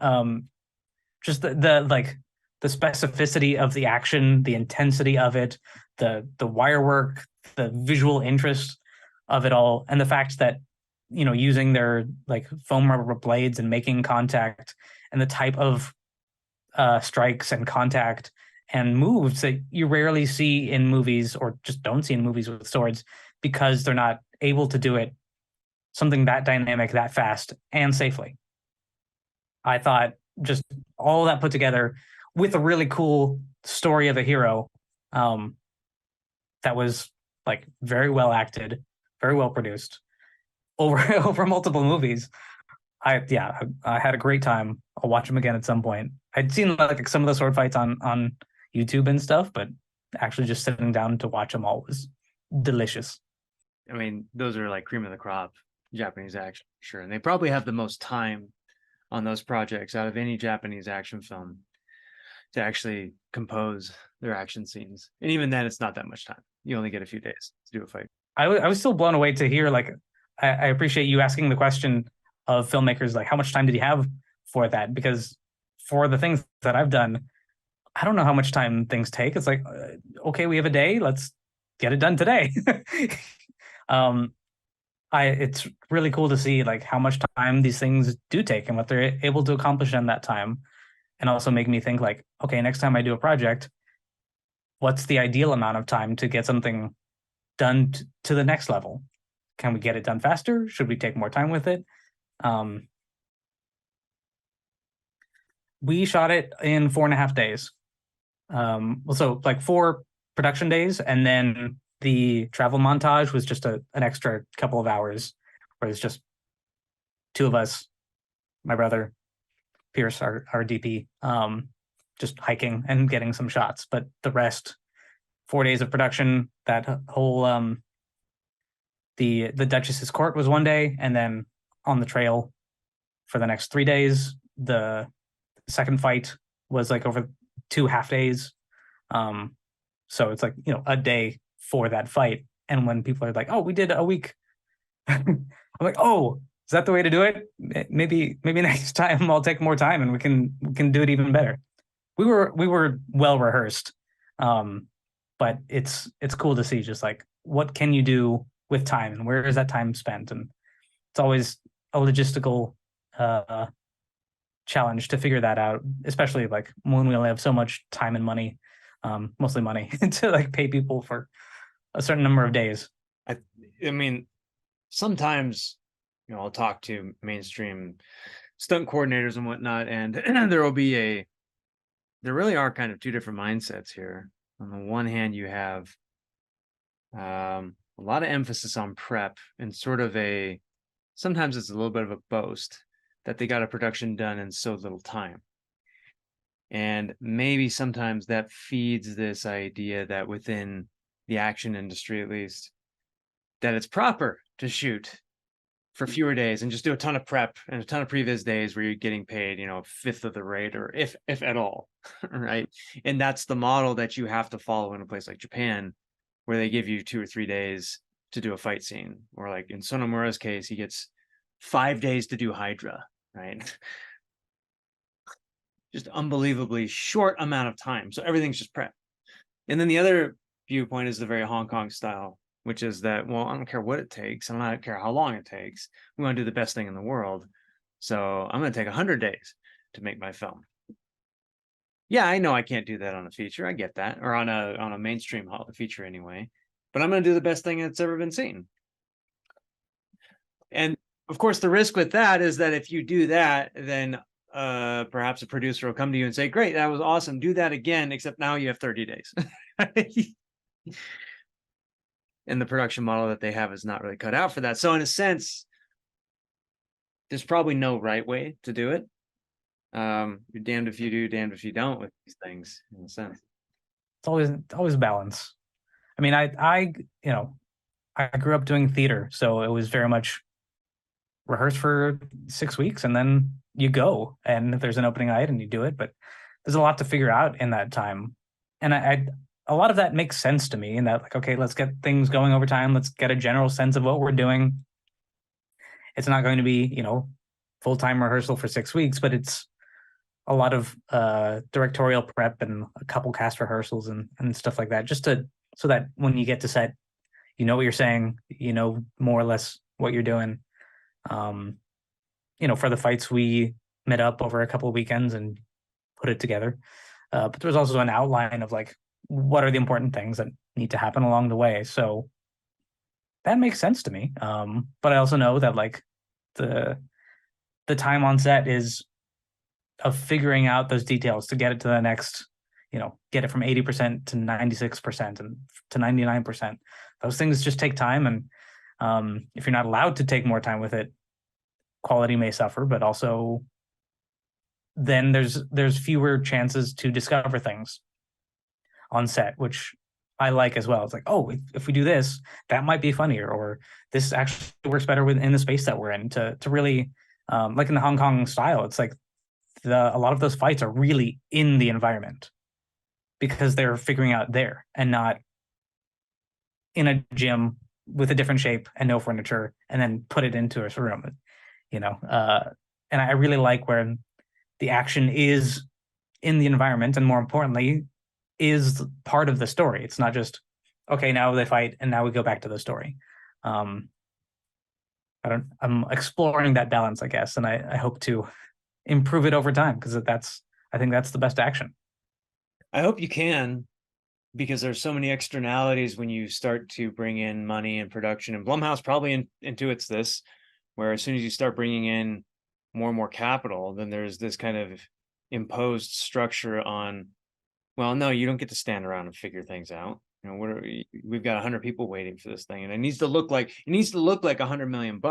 Just the specificity of the action, the intensity of it, the wire work, the visual interest of it all, and the fact that using their like foam rubber blades and making contact and the type of strikes and contact and moves that you rarely see in movies or just don't see in movies with swords because they're not able to do it something that dynamic, that fast and safely. I thought just all that put together with a really cool story of a hero that was like very well acted, very well produced over multiple movies. I had a great time. I'll watch them again at some point. I'd seen like some of the sword fights on YouTube and stuff, but actually just sitting down to watch them all was delicious. I mean, those are like cream of the crop Japanese action, sure, and they probably have the most time on those projects out of any Japanese action film to actually compose their action scenes. And even then, it's not that much time. You only get a few days to do a fight. I was still blown away to hear, like, I appreciate you asking the question of filmmakers, like, how much time did you have for that? Because for the things that I've done, I don't know how much time things take. It's like, okay, we have a day. Let's get it done today. it's really cool to see like how much time these things do take and what they're able to accomplish in that time, and also make me think like, okay, next time I do a project, what's the ideal amount of time to get something done to the next level? Can we get it done faster? Should we take more time with it? Um, we shot it in 4.5 days. So like 4 production days, and then the travel montage was just an extra couple of hours, where it's just two of us, my brother, Pierce, our DP, just hiking and getting some shots. But the rest, 4 days of production, that whole the Duchess's Court was one day, and then on the trail for the next 3 days. The second fight was like over 2 half days. Um, so it's like, a day for that fight. And when people are like, "Oh, we did a week," I'm like, "Oh, is that the way to do it? Maybe next time I'll take more time and we can do it even better." We were well rehearsed, but it's cool to see just like what can you do with time and where is that time spent, and it's always a logistical uh, challenge to figure that out, especially like when we only have so much time and money, mostly money, to like pay people for a certain number of days. I mean, sometimes, I'll talk to mainstream stunt coordinators and whatnot, and there really are kind of two different mindsets here. On the one hand, you have a lot of emphasis on prep and sort of sometimes it's a little bit of a boast that they got a production done in so little time. And maybe sometimes that feeds this idea that within the action industry, at least, that it's proper to shoot for fewer days and just do a ton of prep and a ton of previs days where you're getting paid, a fifth of the rate, or if at all, right? And that's the model that you have to follow in a place like Japan, where they give you 2 or 3 days to do a fight scene. Or like in Sonomura's case, he gets 5 days to do Hydra, right? Just unbelievably short amount of time. So everything's just prep. And then the other viewpoint is the very Hong Kong style, which is that, well, I don't care what it takes. I don't care how long it takes. We want to do the best thing in the world. So I'm going to take 100 days to make my film. Yeah, I know I can't do that on a feature. I get that. Or on a mainstream feature anyway. But I'm going to do the best thing that's ever been seen. And of course, the risk with that is that if you do that, then perhaps a producer will come to you and say, "Great, that was awesome. Do that again, except now you have 30 days." And the production model that they have is not really cut out for that. So in a sense, there's probably no right way to do it. You're damned if you do, damned if you don't with these things, in a sense. It's always balance. I mean, I grew up doing theater, so it was very much rehearse for 6 weeks and then you go. And if there's an opening night and you do it, but there's a lot to figure out in that time. And a lot of that makes sense to me in that, like, okay, let's get things going over time. Let's get a general sense of what we're doing. It's not going to be, full-time rehearsal for 6 weeks, but it's a lot of directorial prep and a couple cast rehearsals and stuff like that, just so that when you get to set, you know what you're saying, more or less what you're doing. For the fights, we met up over a couple of weekends and put it together. But there was also an outline of like, what are the important things that need to happen along the way. So that makes sense to me. But I also know that like the time on set is of figuring out those details to get it to the next, get it from 80% to 96% and to 99%. Those things just take time. And if you're not allowed to take more time with it, quality may suffer, but also then there's fewer chances to discover things on set, which I like as well. It's like, oh, if we do this, that might be funnier, or this actually works better within the space that we're in to really, like in the Hong Kong style, it's like a lot of those fights are really in the environment because they're figuring out there and not in a gym with a different shape and no furniture and then put it into a room, and I really like where the action is in the environment and, more importantly, is part of the story. It's not just, okay, now they fight and now we go back to the story. I'm exploring that balance, I guess, and I hope to improve it over time, because I think that's the best action. I hope you can, because there's so many externalities when you start to bring in money and production, and Blumhouse probably intuits this, where as soon as you start bringing in more and more capital, then there's this kind of imposed structure on, well, no, you don't get to stand around and figure things out. You know, we've got 100 people waiting for this thing, and it needs to look like $100 million.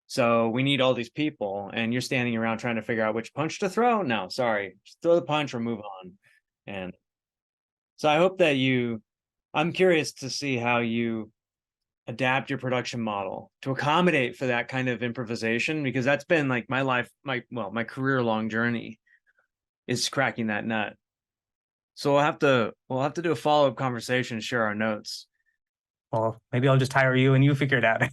So we need all these people, and you're standing around trying to figure out which punch to throw. No, sorry, just throw the punch or move on. And so I hope that I'm curious to see how you adapt your production model to accommodate for that kind of improvisation, because that's been like my career long journey is cracking that nut. So we'll have to do a follow-up conversation and share our notes. Well, maybe I'll just hire you and you figure it out.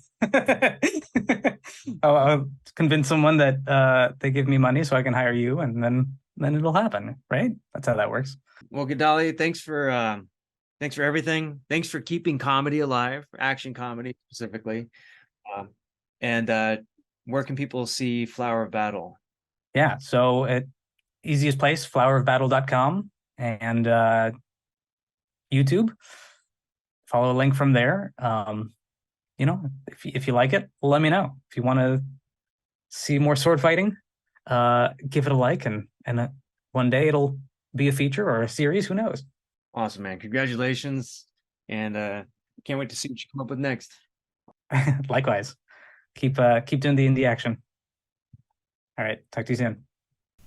I'll convince someone that they give me money so I can hire you, and then it'll happen, right? That's how that works. Well, Gedali, thanks for everything. Thanks for keeping comedy alive, action comedy specifically. And where can people see Flower of Battle? Yeah, so easiest place, flowerofbattle.com, and YouTube. Follow a link from there. If you like it, let me know. If you want to see more sword fighting, give it a like, and one day it'll be a feature or a series. Who knows? Awesome, man! Congratulations, and can't wait to see what you come up with next. Likewise. Keep doing the indie action. All right, talk to you soon.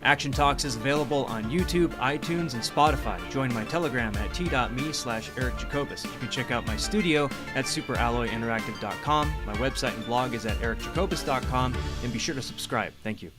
Action Talks is available on YouTube, iTunes, and Spotify. Join my Telegram at t.me/Eric Jacobus. You can check out my studio at superalloyinteractive.com. My website and blog is at ericjacobus.com, and be sure to subscribe. Thank you.